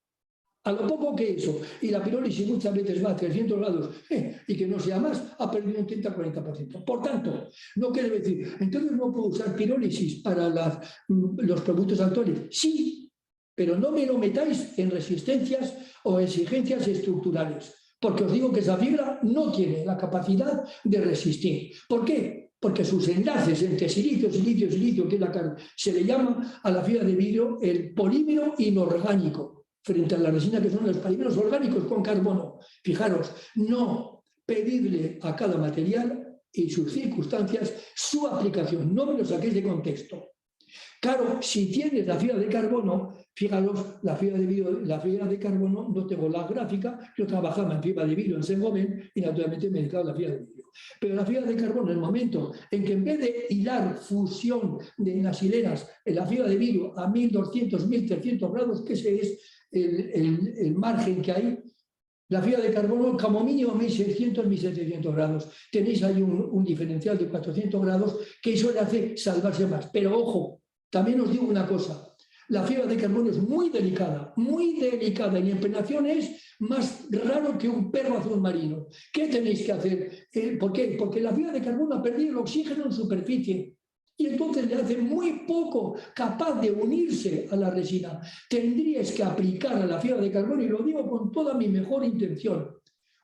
A lo poco que eso, y la pirólisis muchas veces va a 300 grados, y que no sea más, ha perdido un 30-40%. Por tanto, no quiere decir, entonces no puedo usar pirólisis para los productos actuales. Sí, pero no me lo metáis en resistencias o exigencias estructurales, porque os digo que esa fibra no tiene la capacidad de resistir. ¿Por qué? Porque sus enlaces entre silicio, que es la carne, se le llama a la fibra de vidrio el polímero inorgánico, frente a la resina que son los polímeros orgánicos con carbono. Fijaros, no pedidle a cada material y sus circunstancias su aplicación, no me lo saquéis de contexto. Claro, si tienes la fibra de carbono, fijaros, la fibra de carbono, no tengo la gráfica, yo trabajaba en fibra de vidrio en Saint-Gobain y naturalmente me dedicaba a la fibra de vidrio. Pero la fibra de carbono, en el momento en que en vez de hilar fusión de las hileras en la fibra de vidrio a 1200, 1300 grados, que ese es el margen que hay, la fibra de carbono como mínimo 1600, 1700 grados. Tenéis ahí un diferencial de 400 grados que eso le hace salvarse más. Pero ojo, también os digo una cosa. La fibra de carbono es muy delicada y en penetración es más raro que un perro azul marino. ¿Qué tenéis que hacer? ¿Por qué? Porque la fibra de carbono ha perdido el oxígeno en superficie y entonces le hace muy poco capaz de unirse a la resina. Tendríais que aplicar a la fibra de carbono, y lo digo con toda mi mejor intención,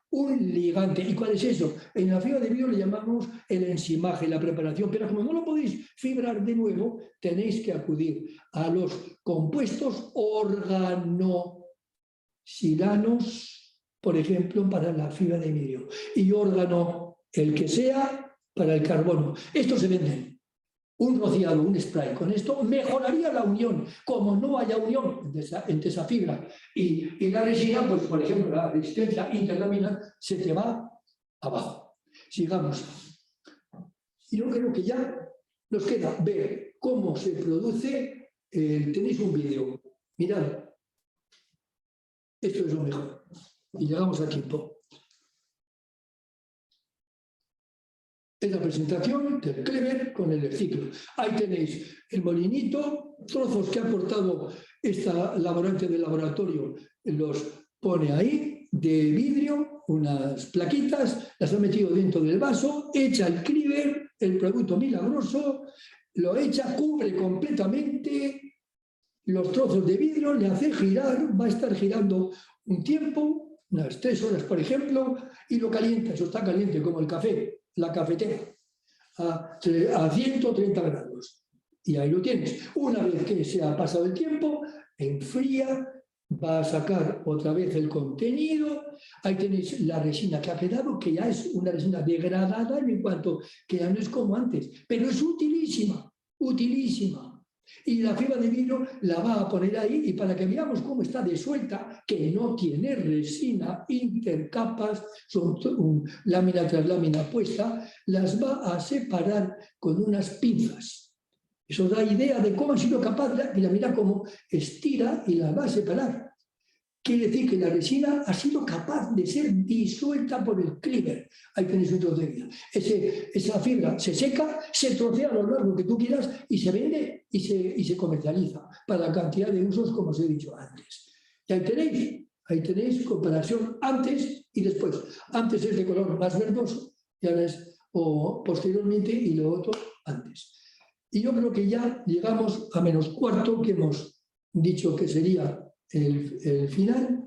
un ligante. ¿Y cuál es eso? En la fibra de vidrio le llamamos el ensimaje, la preparación, pero como no lo podéis fibrar de nuevo, tenéis que acudir a los compuestos organosilanos, por ejemplo, para la fibra de vidrio, y órgano, el que sea, para el carbono. Estos se venden. Un rociado, un spray, con esto mejoraría la unión. Como no haya unión entre esa fibra y la resina, pues por ejemplo la resistencia interlaminar se te va abajo. Sigamos. Y yo creo que ya nos queda ver cómo se produce. Tenéis un vídeo, mirad, esto es lo mejor. Y llegamos a tiempo. Es la presentación del Kleber con el ciclo. Ahí tenéis el molinito, trozos que ha aportado esta laborante del laboratorio, los pone ahí, de vidrio, unas plaquitas, las ha metido dentro del vaso, echa el Kleber, el producto milagroso, lo echa, cubre completamente los trozos de vidrio, le hace girar, va a estar girando un tiempo, unas 3 horas por ejemplo, y lo calienta, eso está caliente como el café. La cafetera a 130 grados. Y ahí lo tienes. Una vez que se ha pasado el tiempo, enfría, va a sacar otra vez el contenido. Ahí tenéis la resina que ha quedado, que ya es una resina degradada en cuanto que ya no es como antes, pero es utilísima, utilísima. Y la fibra de vidrio la va a poner ahí, y para que veamos cómo está desuelta, que no tiene resina, intercapas, son lámina tras lámina puesta, las va a separar con unas pinzas. Eso da idea de cómo ha sido capaz, mira cómo estira y la va a separar. Quiere decir que la resina ha sido capaz de ser disuelta por el Kleber. Ahí tenéis un trozo de vida. Esa fibra se seca, se trocea a lo largo que tú quieras y se vende y se comercializa para la cantidad de usos como os he dicho antes. Y ahí tenéis comparación antes y después. Antes es de color más verdoso y ahora es posteriormente, y lo otro antes. Y yo creo que ya llegamos a -4, que hemos dicho que sería el final.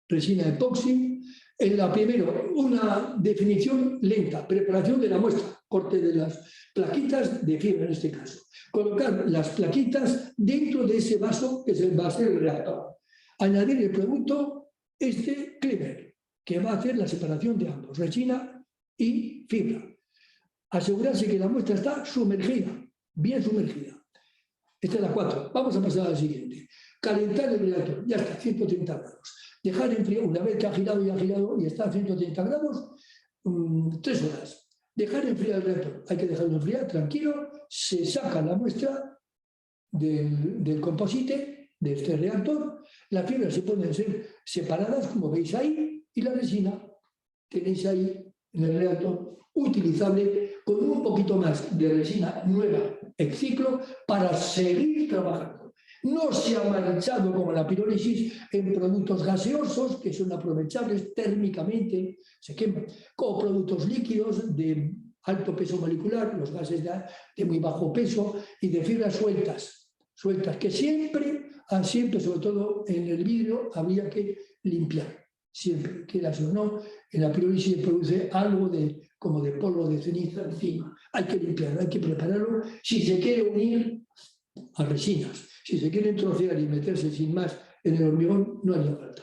Resina epoxi. En la primero, una definición lenta, preparación de la muestra, corte de las plaquitas de fibra en este caso. Colocar las plaquitas dentro de ese vaso que va a ser el reactor. Añadir el producto, Kleber, que va a hacer la separación de ambos, resina y fibra. Asegurarse que la muestra está sumergida, bien sumergida. Esta es la 4. Vamos a pasar a la siguiente. Calentar el reactor, ya está, 130 grados. Dejar enfriar, una vez que ha girado y está a 130 grados, 3 horas. Dejar enfriar el reactor, hay que dejarlo enfriar, tranquilo, se saca la muestra del composite, de este reactor, las fibras se pueden ser separadas, como veis ahí, y la resina tenéis ahí en el reactor, utilizable con un poquito más de resina nueva en ciclo para seguir trabajando. No se ha manchado como la pirólisis en productos gaseosos que son aprovechables térmicamente, se queman, como productos líquidos de alto peso molecular, los gases de muy bajo peso, y de fibras sueltas que siempre, sobre todo en el vidrio, habría que limpiar. Siempre, quieras o no, en la pirólisis se produce algo como de polvo de ceniza encima. Hay que limpiarlo, hay que prepararlo si se quiere unir a resinas. Si se quieren trocear y meterse sin más en el hormigón, no haría falta.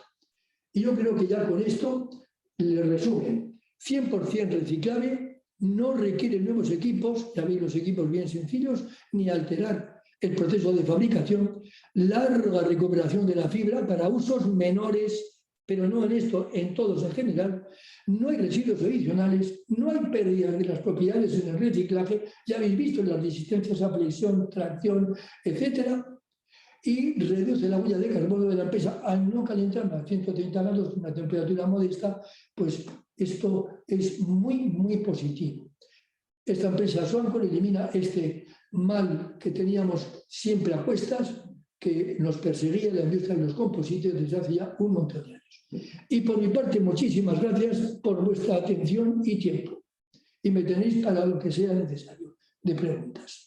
Y yo creo que ya con esto le resumen. 100% reciclable, no requiere nuevos equipos, ya veis los equipos bien sencillos, ni alterar el proceso de fabricación, larga recuperación de la fibra para usos menores pero no en esto, en todos en general, no hay residuos adicionales, no hay pérdidas de las propiedades en el reciclaje, ya habéis visto en las resistencias a flexión, tracción, etcétera, y reduce la huella de carbono de la empresa al no calentarla a 130 grados, una temperatura modesta, pues esto es muy positivo. Esta empresa Swancor elimina este mal que teníamos siempre a cuestas, que nos perseguía la industria de los composites desde hace ya un montón de años. Y por mi parte, muchísimas gracias por vuestra atención y tiempo. Y me tenéis para lo que sea necesario de preguntas.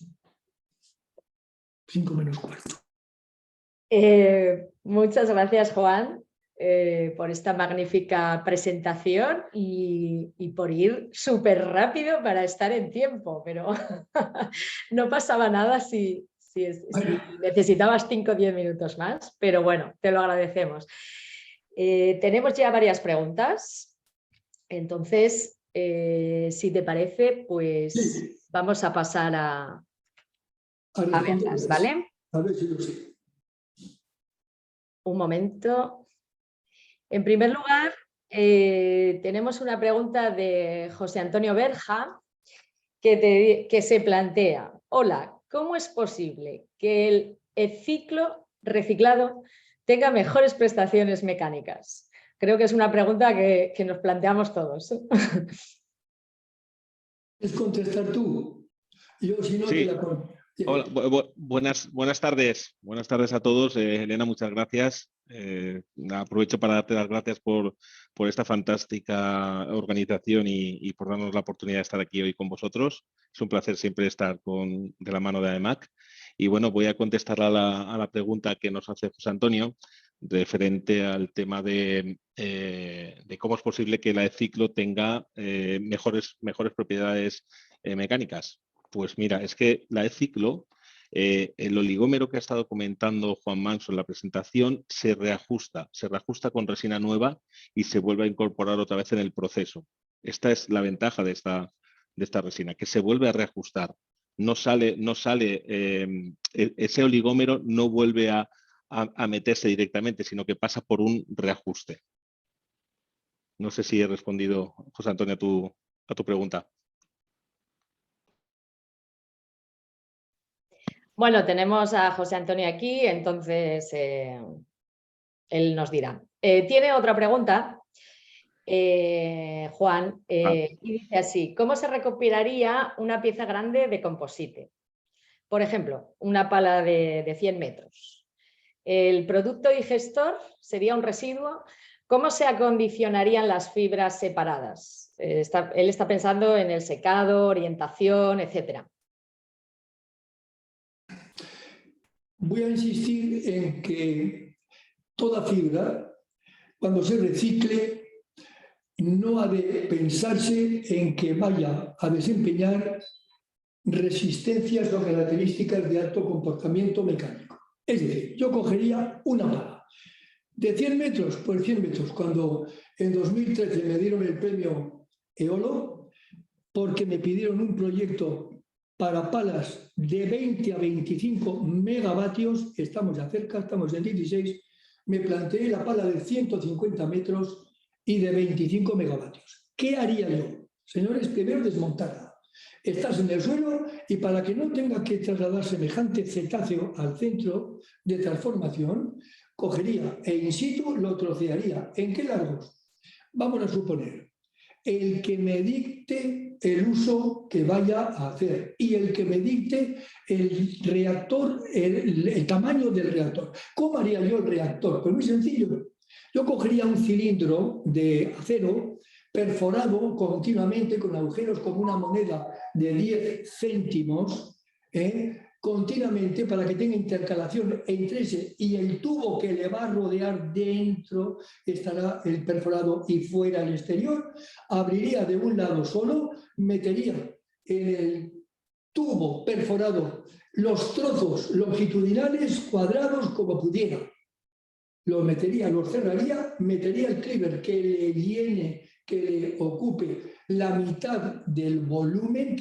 5 menos cuarto. Muchas gracias, Juan, por esta magnífica presentación y por ir súper rápido para estar en tiempo, pero no pasaba nada si necesitabas 5 o 10 minutos más, pero bueno, te lo agradecemos. Tenemos ya varias preguntas, entonces, si te parece, pues sí, vamos a pasar a verlas, ¿vale? A ver si lo sé. Un momento. En primer lugar, tenemos una pregunta de José Antonio Berja que se plantea: hola, ¿cómo es posible que el ciclo reciclado tenga mejores prestaciones mecánicas? Creo que es una pregunta que nos planteamos todos. ¿Es contestar tú? Yo, si no, sí. te la contesto. Hola, buenas tardes. Buenas tardes a todos. Elena, muchas gracias. Aprovecho para darte las gracias por esta fantástica organización y por darnos la oportunidad de estar aquí hoy con vosotros. Es un placer siempre estar de la mano de AEMAC. Y bueno, voy a contestar a la pregunta que nos hace José Antonio referente al tema de cómo es posible que la E-Ciclo tenga mejores propiedades mecánicas. Pues mira, es que la E-Ciclo, el oligómero que ha estado comentando Juan Manso en la presentación, se reajusta con resina nueva y se vuelve a incorporar otra vez en el proceso. Esta es la ventaja de esta resina, que se vuelve a reajustar. No sale ese oligómero no vuelve a meterse directamente, sino que pasa por un reajuste. No sé si he respondido, José Antonio, a tu pregunta. Bueno, tenemos a José Antonio aquí, entonces él nos dirá. Tiene otra pregunta, Juan, y dice así: ¿cómo se recuperaría una pieza grande de composite? Por ejemplo, una pala de 100 metros. El producto digestor sería un residuo. ¿Cómo se acondicionarían las fibras separadas? Él está pensando en el secado, orientación, etcétera. Voy a insistir en que toda fibra, cuando se recicle, no ha de pensarse en que vaya a desempeñar resistencias o características de alto comportamiento mecánico. Es decir, yo cogería una pala de 100 metros, pues 100 metros. Cuando en 2013 me dieron el premio EOLO, porque me pidieron un proyecto para palas de 20 a 25 megavatios, estamos ya cerca, estamos en 16, me planteé la pala de 150 metros y de 25 megavatios. ¿Qué haría yo? Señores, primero desmontarla. Estás en el suelo y para que no tenga que trasladar semejante cetáceo al centro de transformación, cogería e in situ lo trocearía. ¿En qué largos? Vamos a suponer el que me dicte el uso que vaya a hacer y el que me dicte el reactor, el tamaño del reactor. ¿Cómo haría yo el reactor? Pues muy sencillo. Yo cogería un cilindro de acero perforado continuamente con agujeros como una moneda de 10 céntimos, continuamente, para que tenga intercalación entre ese y el tubo que le va a rodear. Dentro estará el perforado y fuera el exterior. Abriría de un lado solo, metería en el tubo perforado los trozos longitudinales cuadrados como pudiera. Los metería, los cerraría, metería el cleaver que le llene, que le ocupe la mitad del volumen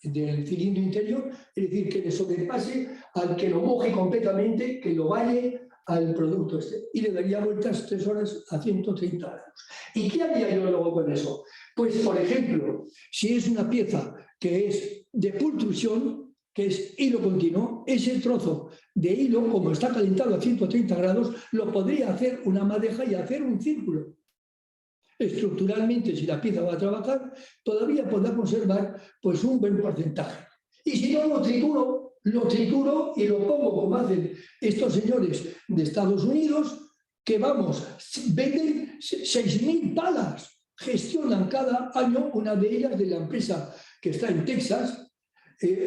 del cilindro interior, es decir, que le sobrepase al que lo moje completamente, que lo bañe al producto este y le daría vueltas 3 horas a 130 grados. ¿Y qué haría yo luego con eso? Pues, por ejemplo, si es una pieza que es de pultrusión, que es hilo continuo, ese trozo de hilo, como está calentado a 130 grados, lo podría hacer una madeja y hacer un círculo. Estructuralmente, si la pieza va a trabajar, todavía podrá conservar pues, un buen porcentaje. Y si no, lo trituro y lo pongo como hacen estos señores de Estados Unidos, que venden 6.000 palas, gestionan cada año una de ellas de la empresa que está en Texas,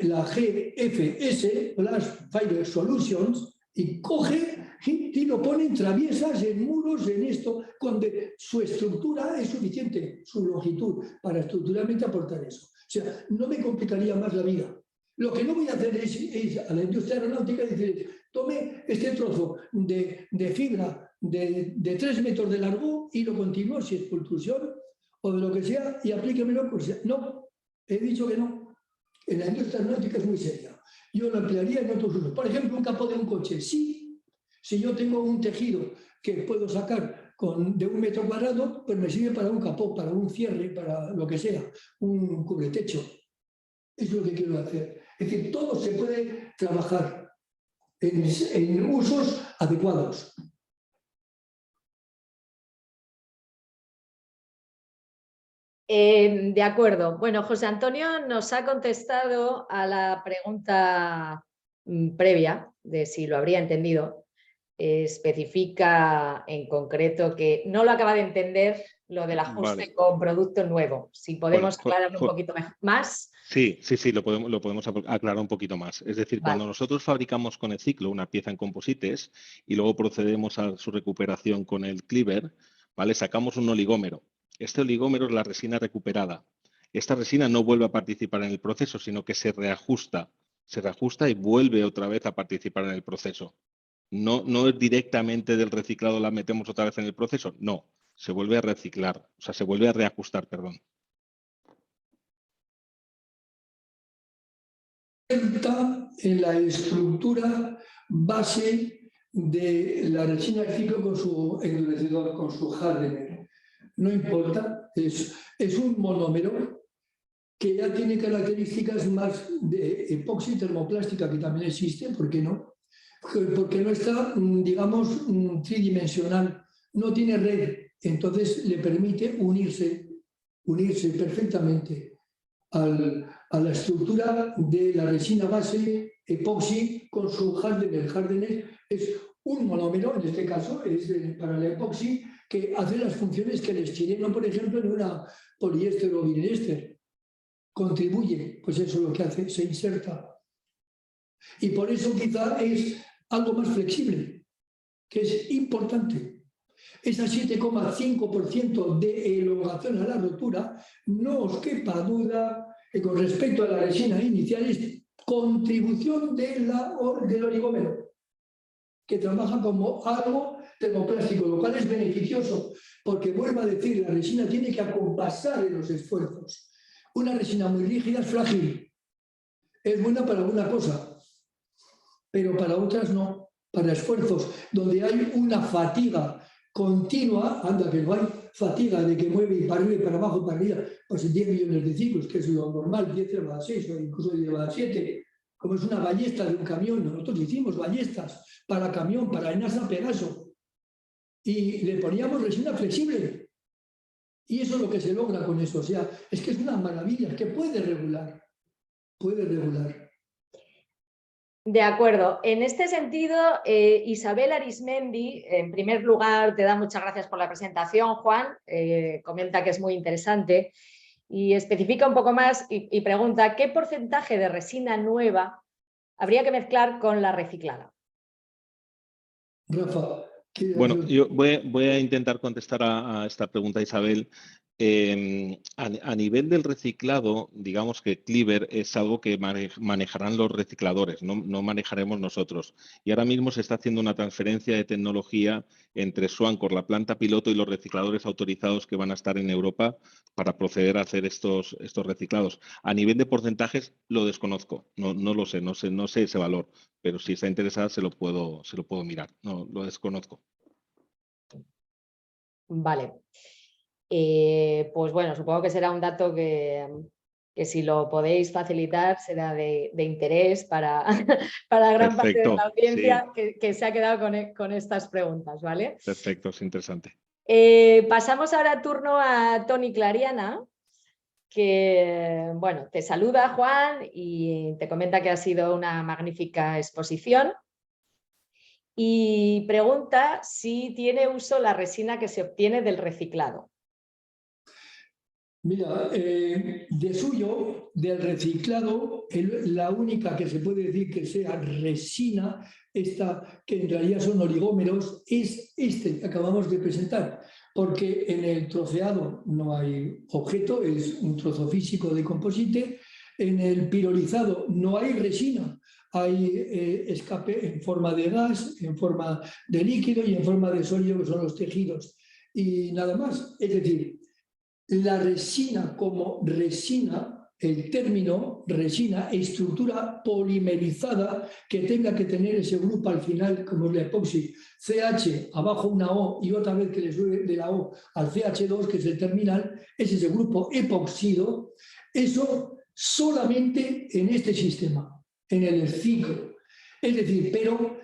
la GFS, Glass Fiber Solutions, y coge y lo pone en traviesas, en muros, en esto, donde su estructura es suficiente, su longitud, para estructuralmente aportar eso. O sea, no me complicaría más la vida. Lo que no voy a hacer es a la industria aeronáutica decir, tome este trozo de fibra de 3 metros de largo y lo continúo, si es pultrusión o de lo que sea, y aplíquemelo. Pues no, he dicho que no. En la industria aeronáutica es muy seria. Yo lo emplearía en otros usos. Por ejemplo, un capó de un coche. Sí, si yo tengo un tejido que puedo sacar de 1 metro cuadrado, pues me sirve para un capó, para un cierre, para lo que sea, un cubretecho. Eso es lo que quiero hacer. Es decir, todo se puede trabajar en usos adecuados. De acuerdo. Bueno, José Antonio nos ha contestado a la pregunta previa de si lo habría entendido. Especifica en concreto que no lo acaba de entender lo del ajuste con producto nuevo. Si podemos aclararlo un poquito más. Sí, lo podemos aclarar un poquito más. Es decir, cuando nosotros fabricamos con el ciclo una pieza en composites y luego procedemos a su recuperación con el cleaver, ¿vale? Sacamos un oligómero. Este oligómero es la resina recuperada. Esta resina no vuelve a participar en el proceso, sino que se reajusta y vuelve otra vez a participar en el proceso. No es directamente del reciclado, la metemos otra vez en el proceso. No, se vuelve a reciclar, o sea, se vuelve a reajustar, perdón. En la estructura base de la resina de ciclo con su endurecedor, con su hardener. No importa, es un monómero que ya tiene características más de epoxi termoplástica, que también existe, ¿por qué no? Porque no está, digamos, tridimensional, no tiene red, entonces le permite unirse perfectamente a la estructura de la resina base epoxi con su hardener. El hardener es un monómero, en este caso es para la epoxi, que hace las funciones que el estireno, por ejemplo, en una poliéster o viniliéster. Contribuye, pues eso es lo que hace, se inserta. Y por eso quizá es algo más flexible, que es importante. Esa 7,5% de elongación a la rotura, no os quepa duda que con respecto a la resina inicial es contribución del oligómero, que trabaja como algo termoplástico, lo cual es beneficioso, porque vuelvo a decir, la resina tiene que acompasar en los esfuerzos. Una resina muy rígida es frágil, es buena para alguna cosa, pero para otras no, para esfuerzos donde hay una fatiga continua, anda que no hay fatiga de que mueve para arriba y para abajo, para arriba, pues 10 millones de ciclos, que es lo normal, 10 elevado a 6 o incluso 10 elevado a 7, como es una ballesta de un camión. Nosotros hicimos ballestas para camión, para ENASA Pegaso, y le poníamos resina flexible. Y eso es lo que se logra con eso. O sea, es que es una maravilla, es que puede regular. Puede regular. De acuerdo. En este sentido, Isabel Arismendi, en primer lugar, te da muchas gracias por la presentación, Juan. Comenta que es muy interesante y especifica un poco más y pregunta ¿qué porcentaje de resina nueva habría que mezclar con la reciclada? Rafa. Bueno, yo voy a intentar contestar a esta pregunta, Isabel. A nivel del reciclado, digamos que Cleaver es algo que manejarán los recicladores, no manejaremos nosotros. Y ahora mismo se está haciendo una transferencia de tecnología entre Swancor, la planta piloto, y los recicladores autorizados que van a estar en Europa para proceder a hacer estos reciclados. A nivel de porcentajes lo desconozco, no lo sé, no sé ese valor, pero si está interesada se lo puedo mirar, no lo desconozco. Vale. Pues bueno, supongo que será un dato que si lo podéis facilitar será de interés para, para gran parte de la Perfecto, audiencia sí, que se ha quedado con estas preguntas, ¿vale? perfecto, es interesante. Pasamos ahora turno a Toni Clariana, que bueno, te saluda Juan y te comenta que ha sido una magnífica exposición y pregunta si tiene uso la resina que se obtiene del reciclado. Mira, de suyo, del reciclado, la única que se puede decir que sea resina, esta que en realidad son oligómeros, es este que acabamos de presentar, porque en el troceado no hay objeto, es un trozo físico de composite, en el pirolizado no hay resina, hay escape en forma de gas, en forma de líquido y en forma de sólido, que son los tejidos, y nada más. Es decir, la resina como resina, el término resina, estructura polimerizada que tenga que tener ese grupo al final, como es la epoxi, CH, abajo una O y otra vez que le sube de la O al CH2, que es el terminal, es ese grupo epoxido, eso solamente en este sistema, en el ciclo. Es decir, pero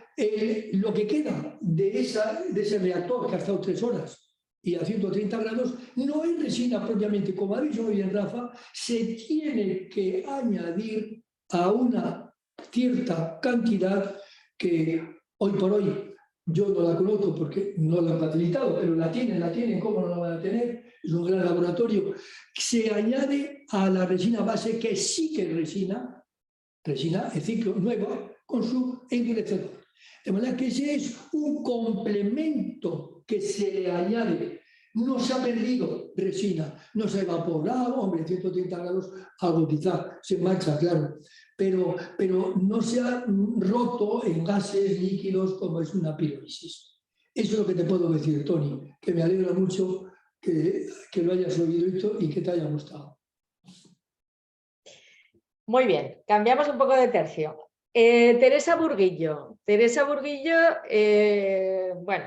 lo que queda de ese reactor que ha estado 3 horas, y a 130 grados, no hay resina propiamente, como ha dicho bien Rafa, se tiene que añadir a una cierta cantidad que hoy por hoy yo no la conozco porque no la han facilitado, pero la tienen, ¿cómo no la van a tener? Es un gran laboratorio. Se añade a la resina base, que sí que es resina de ciclo nueva, con su endurecedor. De manera que ese es un complemento que se le añade. No se ha perdido resina, no se ha evaporado, hombre, 130 grados, algo quizá se marcha, claro, pero no se ha roto en gases líquidos como es una pirólisis. Eso es lo que te puedo decir, Toni, que me alegra mucho que lo hayas oído esto y que te haya gustado. Muy bien, cambiamos un poco de tercio. Teresa Burguillo. Teresa Burguillo, bueno,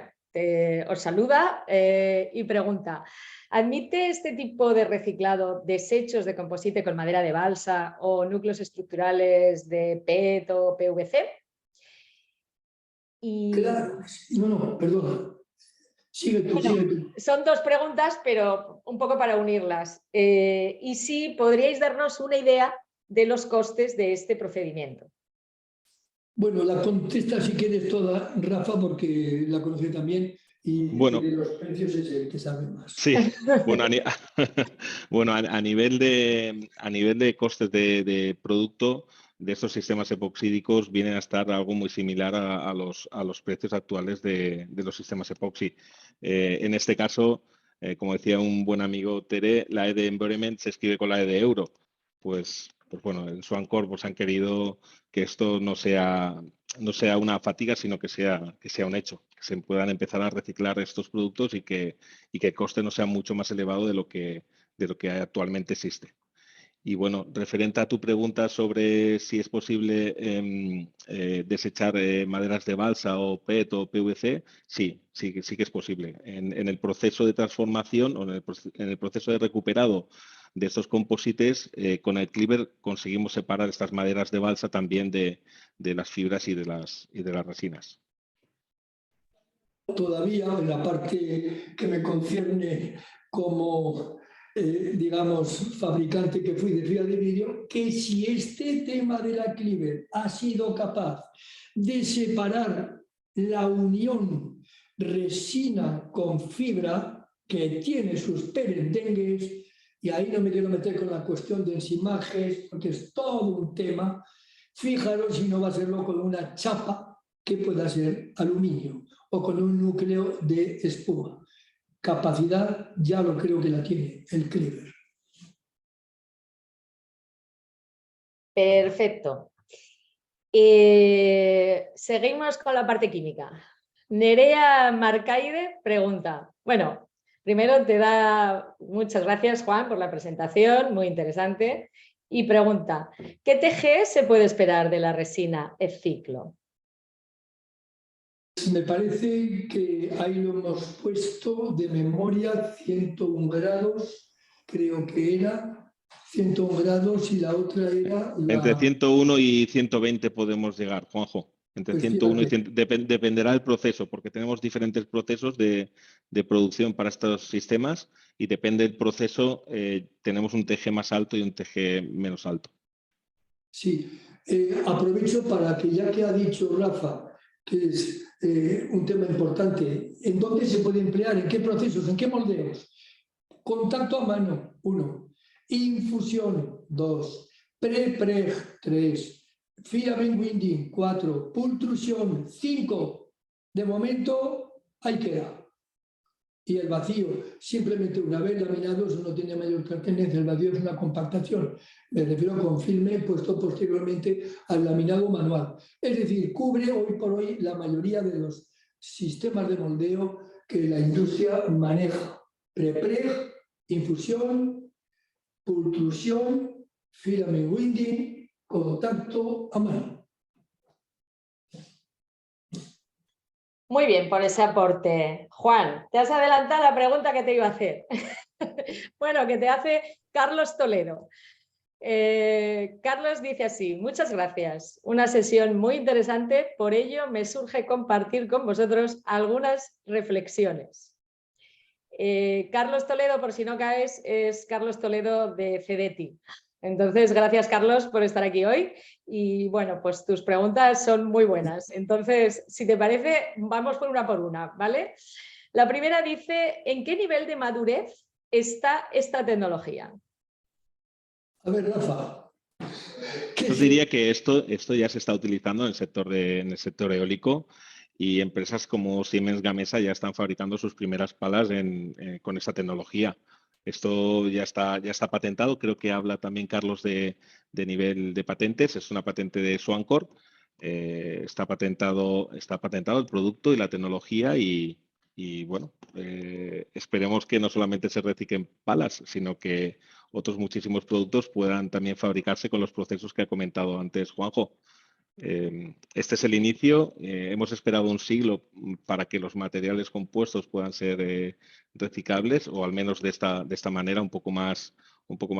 os saluda y pregunta, ¿admite este tipo de reciclado desechos de composite con madera de balsa o núcleos estructurales de PET o PVC? Y... Claro, no, perdona. Sigue tú, bueno, sigue tú. son dos preguntas, pero un poco para unirlas. Y si podríais darnos una idea de los costes de este procedimiento. Bueno, la contesta si quieres toda, Rafa, porque la conoce también y Bueno, de los precios es el que sabe más. sí, bueno, bueno, a nivel de costes de producto de estos sistemas epoxídicos vienen a estar algo muy similar a los precios actuales de los sistemas epoxi. En este caso, como decía un buen amigo Tere, la E de Environment se escribe con la E de euro. Pues bueno, en Swancor pues han querido que esto no sea una fatiga, sino que sea un hecho, que se puedan empezar a reciclar estos productos y que el coste no sea mucho más elevado de lo que actualmente existe. Y bueno, referente a tu pregunta sobre si es posible desechar maderas de balsa o PET o PVC, sí que es posible. En el proceso de transformación o en el proceso de recuperado de estos composites, con el Cleaver conseguimos separar estas maderas de balsa también de las fibras y de las resinas. Todavía en la parte que me concierne como, digamos, fabricante que fui de fibra de vidrio, que si este tema de la Cleaver ha sido capaz de separar la unión resina con fibra, que tiene sus perendengues, y ahí no me quiero meter con la cuestión de enzimajes, porque es todo un tema. Fijaros si no va a serlo con una chapa que pueda ser aluminio o con un núcleo de espuma. capacidad ya lo creo que la tiene el Cleaver. Perfecto. Seguimos con la parte química. Nerea Marcaide pregunta, bueno, primero te da muchas gracias, Juan, por la presentación, muy interesante, y pregunta, ¿qué TG se puede esperar de la resina E-Ciclo? Me parece que ahí lo hemos puesto de memoria, 101 grados, creo que era 101 grados, y la otra era la... Entre 101 y 120 podemos llegar, Juanjo. Entre Pues 101 y fíjate. 100, dependerá del proceso, porque tenemos diferentes procesos de producción para estos sistemas y depende del proceso, tenemos un TG más alto y un TG menos alto. Sí, aprovecho para que, ya que ha dicho Rafa, que es un tema importante, ¿en dónde se puede emplear? ¿En qué procesos? ¿En qué moldeos? Contacto a mano, 1. Infusión, 2. Pre-preg, 3. Filament winding, 4. Pultrusión, 5. De momento, ahí queda. Y el vacío, simplemente una vez laminado, eso no tiene mayor pertenencia. El vacío es una compactación. Me refiero con filme puesto posteriormente al laminado manual. Es decir, cubre hoy por hoy la mayoría de los sistemas de moldeo que la industria maneja. Pre-preg, infusión, pultrusión, filament winding, contacto a mano. Muy bien por ese aporte. Juan, te has adelantado la pregunta que te iba a hacer. Bueno, que te hace Carlos Toledo. Carlos dice así, muchas gracias, una sesión muy interesante, por ello me surge compartir con vosotros algunas reflexiones. Carlos Toledo, por si no caes, es Carlos Toledo de Cedeti. Entonces, gracias Carlos por estar aquí hoy y bueno, pues tus preguntas son muy buenas. Entonces, si te parece, vamos por una, ¿vale? La primera dice, ¿en qué nivel de madurez está esta tecnología? A ver, Rafa. Yo diría que esto ya se está utilizando en el sector eólico y empresas como Siemens Gamesa ya están fabricando sus primeras palas con esta tecnología. Esto ya está patentado, creo que habla también Carlos de nivel de patentes, es una patente de Swancor, está patentado el producto y la tecnología y bueno, esperemos que no solamente se reciclen palas, sino que otros muchísimos productos puedan también fabricarse con los procesos que ha comentado antes Juanjo. Este es el inicio, hemos esperado un siglo para que los materiales compuestos puedan ser reciclables o al menos de esta manera un poco más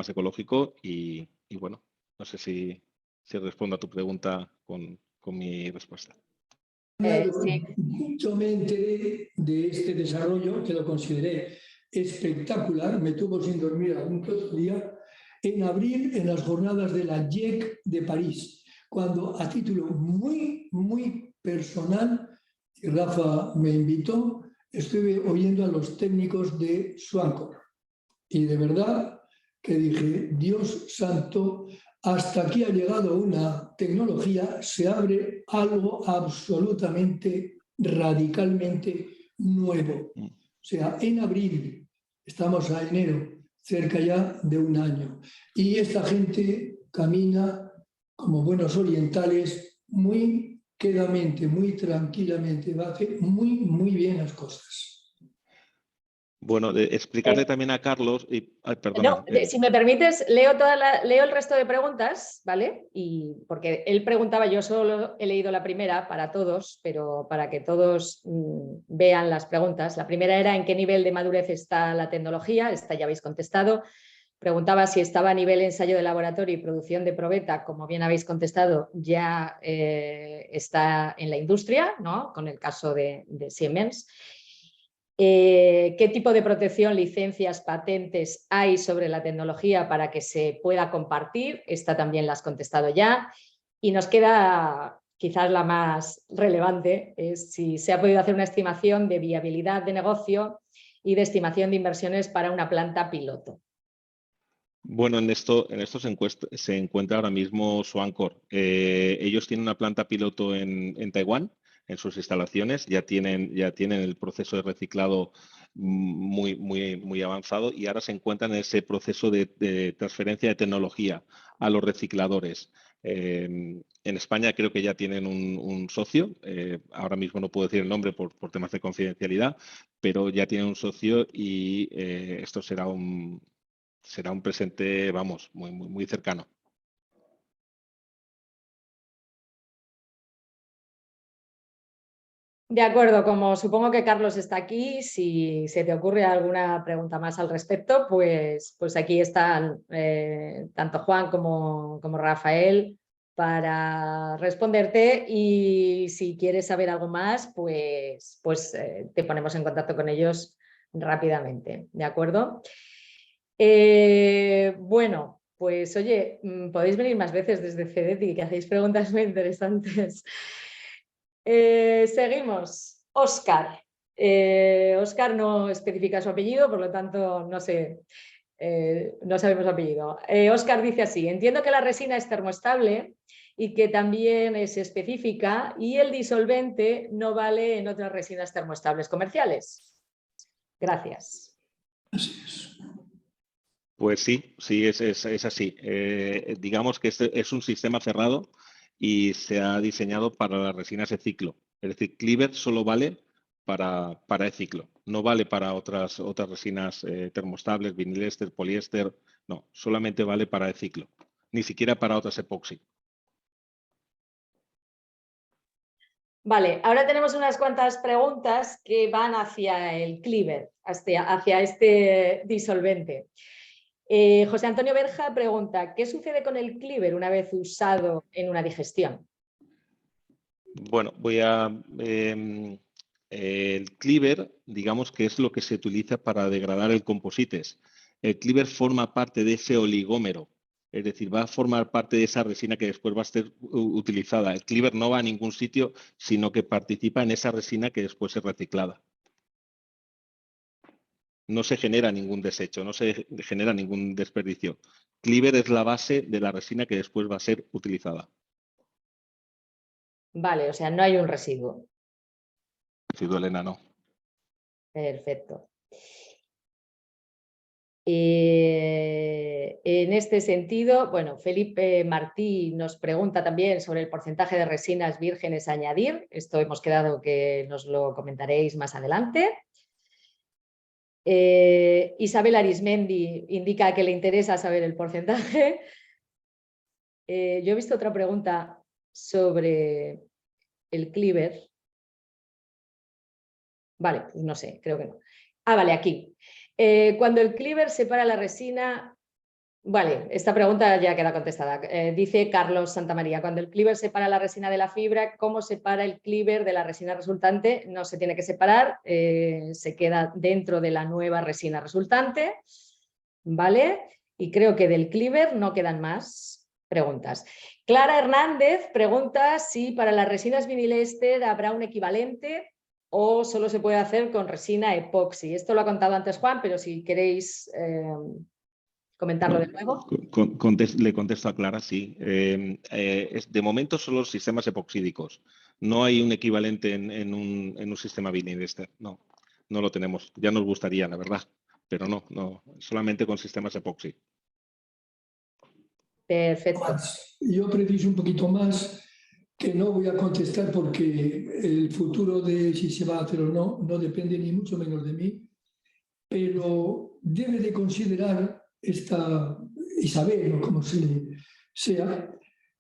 ecológico y bueno, no sé si respondo a tu pregunta con mi respuesta. Sí. Yo me enteré de este desarrollo, que lo consideré espectacular, me tuvo sin dormir algún que otro día, en abril, en las jornadas de la JEC de París, cuando a título muy personal, y Rafa me invitó, estuve oyendo a los técnicos de Swancor. Y de verdad que dije, Dios santo, hasta aquí ha llegado una tecnología, se abre algo absolutamente, radicalmente nuevo. O sea, en abril, estamos a enero, cerca ya de un año. Y esta gente camina como buenos orientales, muy quedamente, muy tranquilamente, va a hacer muy bien las cosas. Bueno, explicarle también a Carlos, perdona. No, si me permites, leo el resto de preguntas, ¿vale? Y porque él preguntaba, yo solo he leído la primera para todos, pero para que todos vean las preguntas. La primera era ¿en qué nivel de madurez está la tecnología? Esta ya habéis contestado. Preguntaba si estaba a nivel ensayo de laboratorio y producción de probeta, como bien habéis contestado, ya está en la industria, ¿no? Con el caso de Siemens. ¿Qué tipo de protección, licencias, patentes hay sobre la tecnología para que se pueda compartir? Esta también la has contestado ya. Y nos queda quizás la más relevante, es si se ha podido hacer una estimación de viabilidad de negocio y de estimación de inversiones para una planta piloto. Bueno, en esto se encuentra ahora mismo Swancor. Ellos tienen una planta piloto en Taiwán en sus instalaciones, ya tienen el proceso de reciclado muy avanzado y ahora se encuentran en ese proceso de transferencia de tecnología a los recicladores. En España creo que ya tienen un socio, ahora mismo no puedo decir el nombre por temas de confidencialidad, pero ya tienen un socio y esto será un presente, vamos, muy cercano. De acuerdo, como supongo que Carlos está aquí, si se te ocurre alguna pregunta más al respecto, pues aquí están tanto Juan como Rafael para responderte, y si quieres saber algo más, pues te ponemos en contacto con ellos rápidamente, ¿de acuerdo? Bueno, pues oye, podéis venir más veces desde CEDETI, que hacéis preguntas muy interesantes. Seguimos. Óscar. Óscar no especifica su apellido, por lo tanto no sé, no sabemos su apellido. Óscar dice así: entiendo que la resina es termoestable y que también es específica, y el disolvente no vale en otras resinas termoestables comerciales. Gracias. Así es. Pues sí, es así. Digamos que este es un sistema cerrado y se ha diseñado para las resinas de ciclo. Es decir, Cleaver solo vale para e-ciclo, no vale para otras resinas termoestables, vinilester, poliéster, no, solamente vale para e-ciclo, ni siquiera para otras epoxi. Vale, ahora tenemos unas cuantas preguntas que van hacia el Cleaver, hacia este disolvente. José Antonio Berja pregunta: ¿qué sucede con el Cleaver una vez usado en una digestión? Bueno, el Cleaver, digamos que es lo que se utiliza para degradar el composites. El Cleaver forma parte de ese oligómero, es decir, va a formar parte de esa resina que después va a ser utilizada. El Cleaver no va a ningún sitio, sino que participa en esa resina que después es reciclada. No se genera ningún desecho, no se genera ningún desperdicio. Cleaver es la base de la resina que después va a ser utilizada. Vale, o sea, no hay un residuo. Residuo, Elena, no. Perfecto. En este sentido, bueno, Felipe Martí nos pregunta también sobre el porcentaje de resinas vírgenes a añadir. Esto hemos quedado que nos lo comentaréis más adelante. Isabel Arismendi indica que le interesa saber el porcentaje. Yo he visto otra pregunta sobre el Cleaver. Vale, pues no sé, creo que no. Ah, vale, aquí. Cuando el Cleaver separa la resina... Vale, esta pregunta ya queda contestada. Dice Carlos Santamaría: cuando el Cleaver separa la resina de la fibra, ¿cómo separa el Cleaver de la resina resultante? No se tiene que separar, se queda dentro de la nueva resina resultante, ¿vale? Y creo que del Cleaver no quedan más preguntas. Clara Hernández pregunta si para las resinas vinilester habrá un equivalente o solo se puede hacer con resina epoxi. Esto lo ha contado antes Juan, pero si queréis... comentarlo de nuevo. Le contesto a Clara, sí. De momento son los sistemas epoxídicos. No hay un equivalente en un sistema vinilester. No lo tenemos. Ya nos gustaría, la verdad, pero no. Solamente con sistemas epoxi. Perfecto. Yo preciso un poquito más, que no voy a contestar porque el futuro de si se va a hacer o no depende ni mucho menos de mí, pero debe de considerar Isabel, o como sea,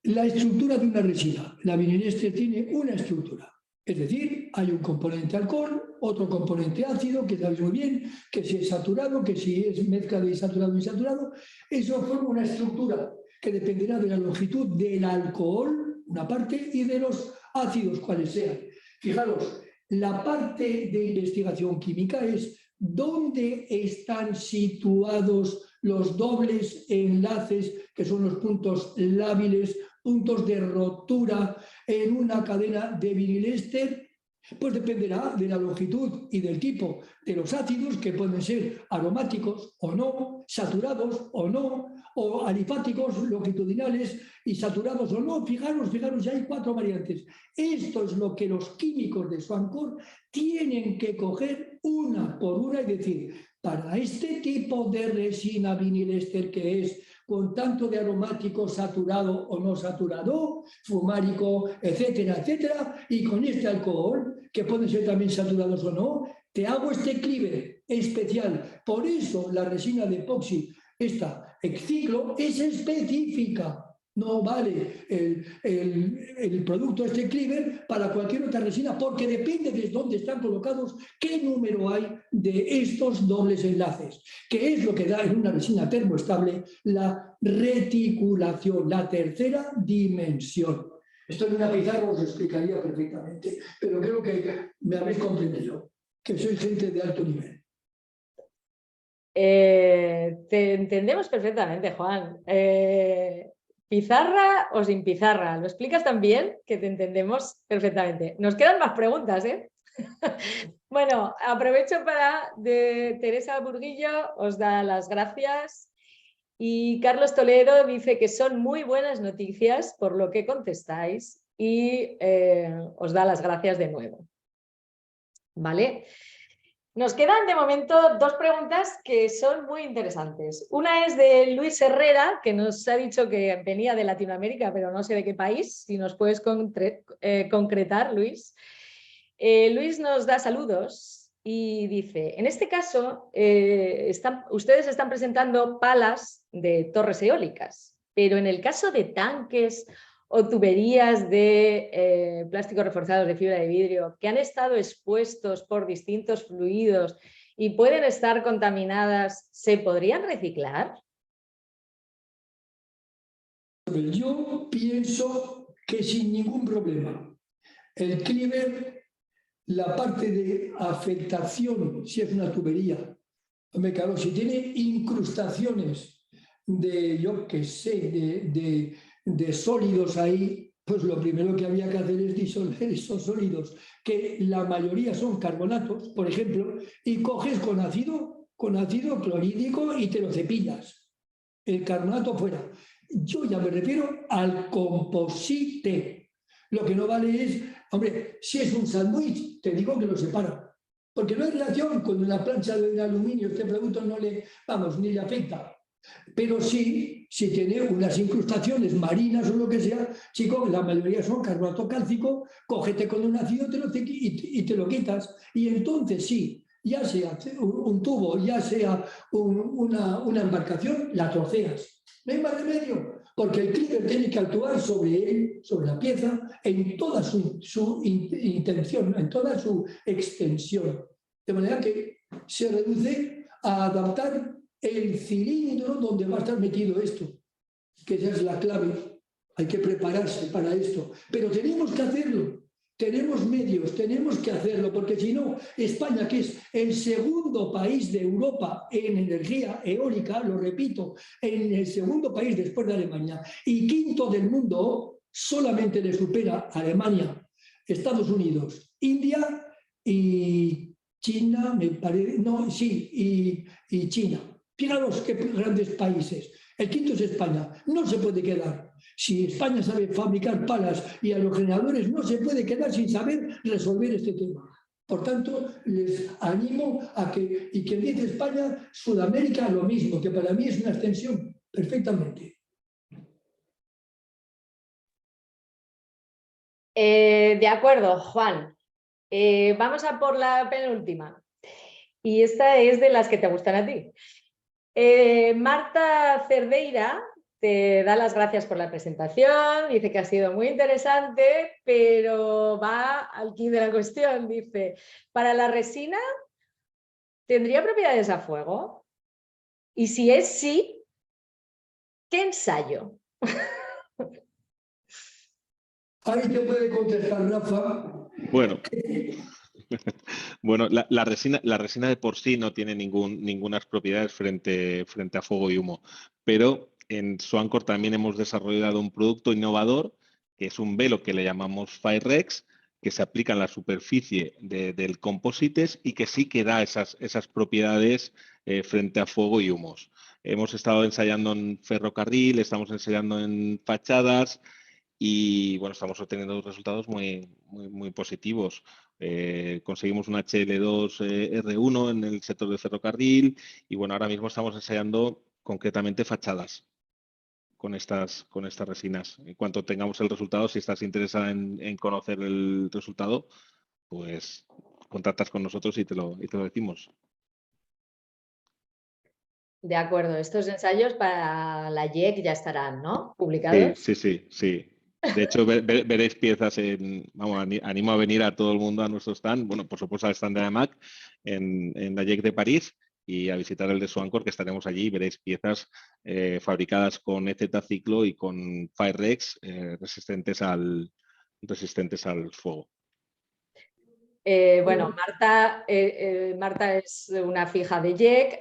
la estructura de una resina. La vinilester tiene una estructura, es decir, hay un componente alcohol, otro componente ácido, que sabes muy bien, que si es saturado, que si es mezcla de insaturado e insaturado, eso forma una estructura que dependerá de la longitud del alcohol, una parte, y de los ácidos, cuales sean. Fijaros, la parte de investigación química es dónde están situados los dobles enlaces, que son los puntos lábiles, puntos de rotura en una cadena de vinilester, Pues dependerá de la longitud y del tipo de los ácidos, que pueden ser aromáticos o no, saturados o no, o alifáticos, longitudinales y saturados o no. Fijaros, ya hay 4 variantes. Esto es lo que los químicos de Swancor tienen que coger una por una y decir, para este tipo de resina vinilester que es con tanto de aromático saturado o no saturado, fumárico, etcétera, etcétera, y con este alcohol, que pueden ser también saturados o no, te hago este cleaver especial. Por eso la resina de epoxi, esta Exciclo, es específica. No vale el producto este cleaver para cualquier otra resina, porque depende de dónde están colocados, qué número hay de estos dobles enlaces, que es lo que da en una resina termoestable la reticulación, la tercera dimensión. Esto en una pizarra os explicaría perfectamente, pero creo que me habéis comprendido, que soy gente de alto nivel. Te entendemos perfectamente, Juan. ¿Pizarra o sin pizarra? Lo explicas tan bien que te entendemos perfectamente. Nos quedan más preguntas, ¿eh? Bueno, aprovecho de Teresa Burguillo os da las gracias y Carlos Toledo dice que son muy buenas noticias por lo que contestáis y os da las gracias de nuevo. ¿Vale? Nos quedan de momento 2 preguntas que son muy interesantes. Una es de Luis Herrera, que nos ha dicho que venía de Latinoamérica, pero no sé de qué país. Si nos puedes concretar, Luis. Luis nos da saludos y dice, en este caso, ustedes están presentando palas de torres eólicas, pero en el caso de tanques o tuberías de plásticos reforzados de fibra de vidrio que han estado expuestos por distintos fluidos y pueden estar contaminadas, ¿se podrían reciclar? Yo pienso que sin ningún problema. El cleaver, la parte de afectación, si es una tubería, claro, si tiene incrustaciones de, yo qué sé, de sólidos ahí, pues lo primero que había que hacer es disolver esos sólidos, que la mayoría son carbonatos, por ejemplo, y coges con ácido clorhídrico y te lo cepillas. El carbonato fuera. Yo ya me refiero al composite. Lo que no vale es, hombre, si es un sándwich, te digo que lo separa. Porque no hay relación con una plancha de aluminio, este producto no le, ni le afecta. Pero sí, si tiene unas incrustaciones marinas o lo que sea, chico, la mayoría son carbonato cálcico, cógete con un ácido y te lo quitas. Y entonces sí, ya sea un tubo, ya sea una embarcación, la troceas. No hay más remedio, porque el cleaver tiene que actuar sobre él, sobre la pieza, en toda su intención, en toda su extensión. De manera que se reduce a adaptar el cilindro donde va a estar metido esto, que esa es la clave. Hay que prepararse para esto, pero tenemos que hacerlo, tenemos medios, tenemos que hacerlo, porque si no, España, que es el segundo país de Europa en energía eólica, lo repito, en el segundo país después de Alemania y quinto del mundo, solamente le supera Alemania, Estados Unidos, India y China, me parece, no, sí, y China. Fijaros qué grandes países. El quinto es España. No se puede quedar. Si España sabe fabricar palas y aerogeneradores, no se puede quedar sin saber resolver este tema. Por tanto, les animo a que, y quien dice España, Sudamérica, lo mismo, que para mí es una extensión perfectamente. De acuerdo, Juan. Vamos a por la penúltima. Y esta es de las que te gustan a ti. Marta Cerdeira te da las gracias por la presentación, dice que ha sido muy interesante, pero va al quid de la cuestión. Dice, ¿para la resina tendría propiedades a fuego? Y si es sí, ¿qué ensayo? Ahí te puede contestar Rafa. Bueno, la resina de por sí no tiene ninguna propiedades frente a fuego y humo, pero en Swancor también hemos desarrollado un producto innovador, que es un velo que le llamamos Firex, que se aplica en la superficie del composites y que sí que da esas propiedades frente a fuego y humos. Hemos estado ensayando en ferrocarril, estamos ensayando en fachadas y bueno, estamos obteniendo resultados muy positivos. Conseguimos un HL2 R1 en el sector de ferrocarril y bueno, ahora mismo estamos ensayando concretamente fachadas con estas resinas. En cuanto tengamos el resultado, si estás interesada en conocer el resultado, pues contactas con nosotros y te lo decimos. De acuerdo, estos ensayos para la JEC ya estarán, ¿no? Publicados. Sí. De hecho, veréis piezas vamos, animo a venir a todo el mundo a nuestro stand, bueno, por supuesto al stand de AMAC en la JEC de París y a visitar el de Swancor, que estaremos allí y veréis piezas fabricadas con EZ Ciclo y con Firex resistentes al fuego. Bueno, Marta es una fija de JEC,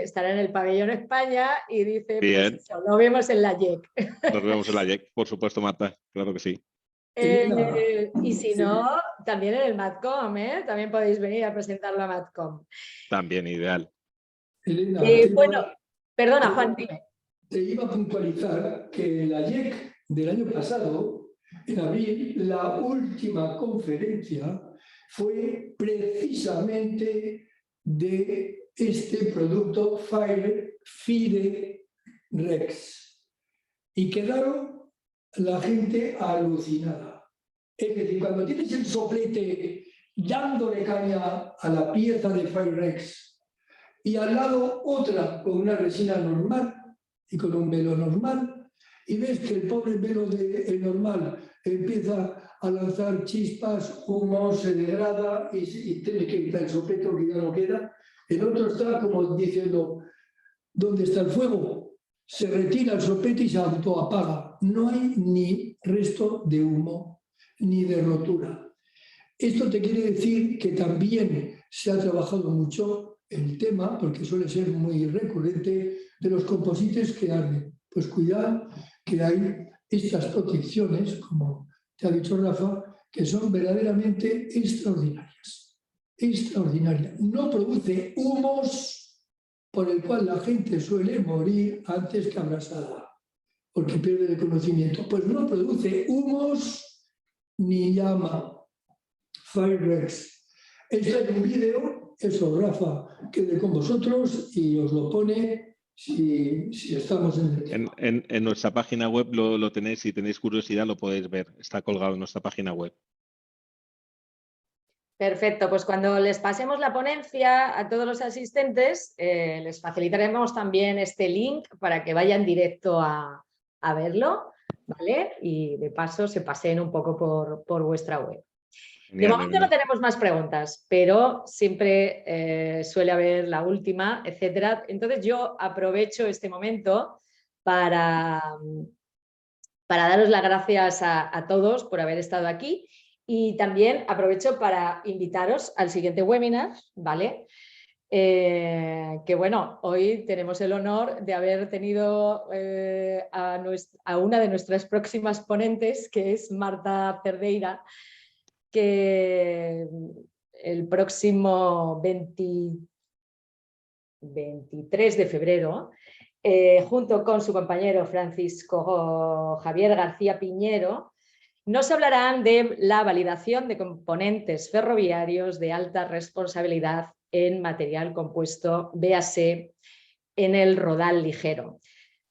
estará en el pabellón España y dice, Bien. pues eso, lo vemos en la JEC. Nos vemos en la JEC, por supuesto, Marta, claro que sí. Y si no, también en el MADCOM, también podéis venir a presentarlo a MADCOM. También, ideal. Elena, bueno, perdona, Juan, dime. Te iba a puntualizar que en la JEC del año pasado, en abril, la última conferencia fue precisamente de este producto Firex y quedaron la gente alucinada. Es decir, cuando tienes el soplete dándole caña a la pieza de Firex y al lado otra con una resina normal y con un velo normal, y ves que el pobre velo el normal empieza a lanzar chispas, humo, se degrada y tienes que quitar el soplete que ya no queda. El otro está como diciendo, ¿dónde está el fuego? Se retira el soplete y se autoapaga. No hay ni resto de humo ni de rotura. Esto te quiere decir que también se ha trabajado mucho el tema, porque suele ser muy recurrente, de los composites que arden. Pues cuidado que hay estas protecciones, como te ha dicho Rafa, que son verdaderamente extraordinarias. Extraordinarias. No produce humos por el cual la gente suele morir antes que abrasada, porque pierde el conocimiento. Pues no produce humos ni llama. Firex. Este es un vídeo, eso Rafa, quede con vosotros y os lo pone si estamos en el tema. En nuestra página web lo tenéis, si tenéis curiosidad lo podéis ver, está colgado en nuestra página web. Perfecto, pues cuando les pasemos la ponencia a todos los asistentes, les facilitaremos también este link para que vayan directo a verlo, ¿vale? Y de paso se paseen un poco por vuestra web. De momento no tenemos más preguntas, pero siempre suele haber la última, etcétera. Entonces yo aprovecho este momento para daros las gracias a todos por haber estado aquí y también aprovecho para invitaros al siguiente webinar, ¿vale? Que bueno, hoy tenemos el honor de haber tenido a una de nuestras próximas ponentes, que es Marta Cerdeira, que el próximo 23 de febrero, junto con su compañero Francisco Javier García Piñero, nos hablarán de la validación de componentes ferroviarios de alta responsabilidad en material compuesto, véase, en el rodal ligero.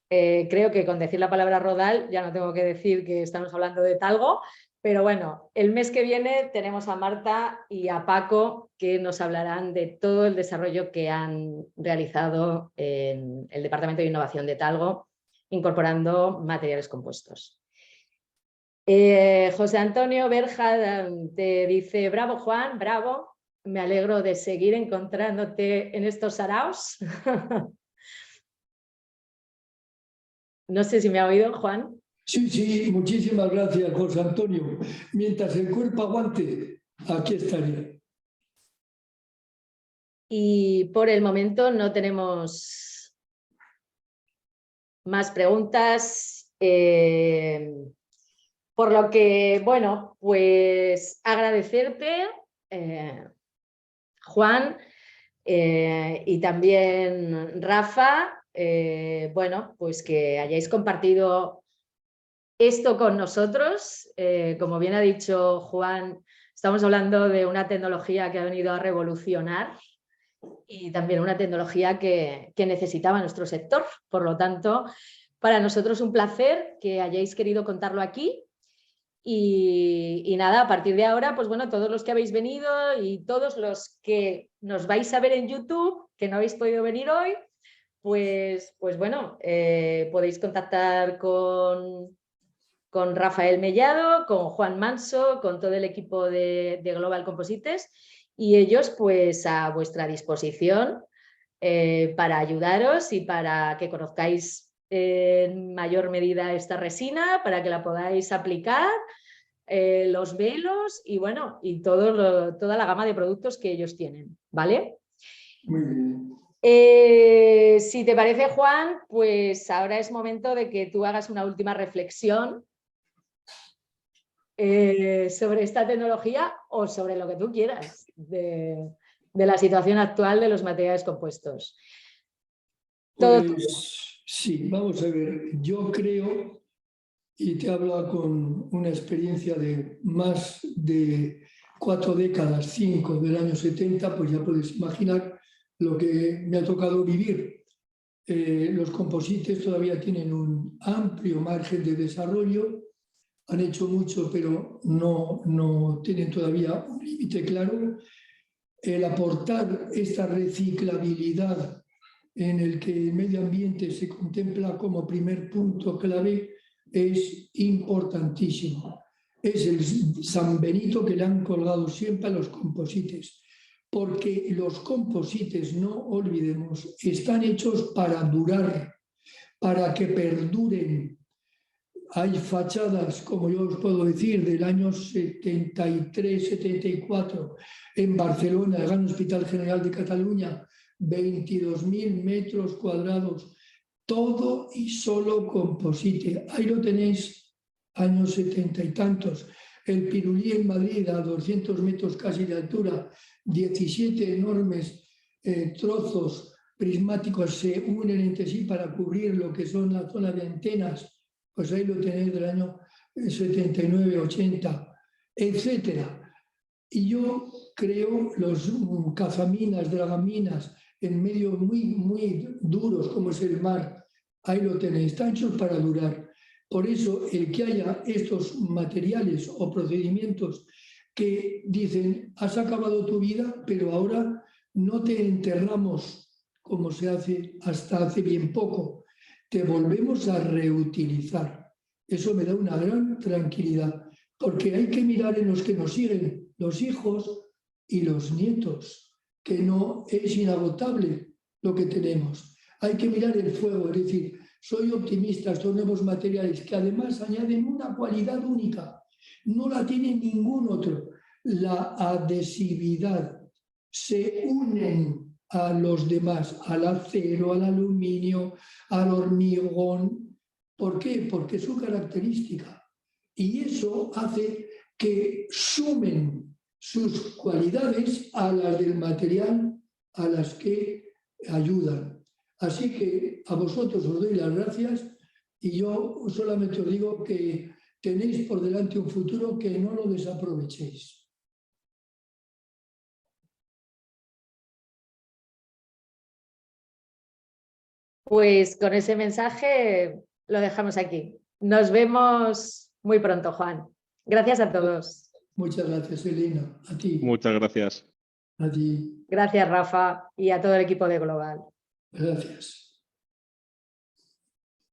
Creo que con decir la palabra rodal ya no tengo que decir que estamos hablando de talgo, pero bueno, el mes que viene tenemos a Marta y a Paco que nos hablarán de todo el desarrollo que han realizado en el Departamento de Innovación de Talgo, incorporando materiales compuestos. José Antonio Berja te dice, bravo Juan, bravo, me alegro de seguir encontrándote en estos saraos. No sé si me ha oído, Juan. Sí, muchísimas gracias, José Antonio. Mientras el cuerpo aguante, aquí estaré. Y por el momento no tenemos más preguntas. Por lo que, bueno, pues agradecerte, Juan, y también Rafa, bueno, pues que hayáis compartido esto con nosotros. Como bien ha dicho Juan, estamos hablando de una tecnología que ha venido a revolucionar y también una tecnología que necesitaba nuestro sector. Por lo tanto, para nosotros un placer que hayáis querido contarlo aquí. Y nada, a partir de ahora, pues bueno, todos los que habéis venido y todos los que nos vais a ver en YouTube, que no habéis podido venir hoy, pues bueno, podéis contactar con Rafael Mellado, con Juan Manso, con todo el equipo de Global Composites, y ellos pues a vuestra disposición para ayudaros y para que conozcáis en mayor medida esta resina, para que la podáis aplicar, los velos y bueno, y toda la gama de productos que ellos tienen, ¿vale? Muy bien. Si te parece, Juan, pues ahora es momento de que tú hagas una última reflexión sobre esta tecnología o sobre lo que tú quieras de la situación actual de los materiales compuestos. Pues sí, vamos a ver, yo creo, y te hablo con una experiencia de más de 4 décadas, 5 del año 70, pues ya puedes imaginar lo que me ha tocado vivir. Los composites todavía tienen un amplio margen de desarrollo, han hecho mucho, pero no tienen todavía un límite claro. El aportar esta reciclabilidad en el que el medio ambiente se contempla como primer punto clave es importantísimo. Es el San Benito que le han colgado siempre a los composites, porque los composites, no olvidemos, están hechos para durar, para que perduren. Hay fachadas, como yo os puedo decir, del año 73, 74, en Barcelona, el Gran Hospital General de Cataluña, 22.000 metros cuadrados, todo y solo composite. Ahí lo tenéis, años 70 y tantos. El Pirulí en Madrid, a 200 metros casi de altura, 17 enormes trozos prismáticos se unen entre sí para cubrir lo que son la zona de antenas. Pues ahí lo tenéis del año 79, 80, etcétera. Y yo creo los cazaminas, dragaminas, en medios muy duros como es el mar, ahí lo tenéis, están hechos para durar. Por eso el que haya estos materiales o procedimientos que dicen, has acabado tu vida, pero ahora no te enterramos como se hace hasta hace bien poco, te volvemos a reutilizar. Eso me da una gran tranquilidad, porque hay que mirar en los que nos siguen, los hijos y los nietos, que no es inagotable lo que tenemos. Hay que mirar el fuego, es decir, soy optimista, estos nuevos materiales que además añaden una cualidad única, no la tiene ningún otro, la adhesividad. Se unen a los demás, al acero, al aluminio, al hormigón. ¿Por qué? Porque es su característica. Y eso hace que sumen sus cualidades a las del material a las que ayudan. Así que a vosotros os doy las gracias y yo solamente os digo que tenéis por delante un futuro que no lo desaprovechéis. Pues con ese mensaje lo dejamos aquí. Nos vemos muy pronto, Juan. Gracias a todos. Muchas gracias, Elena. A ti. Muchas gracias. A ti. Gracias, Rafa, y a todo el equipo de Global. Gracias.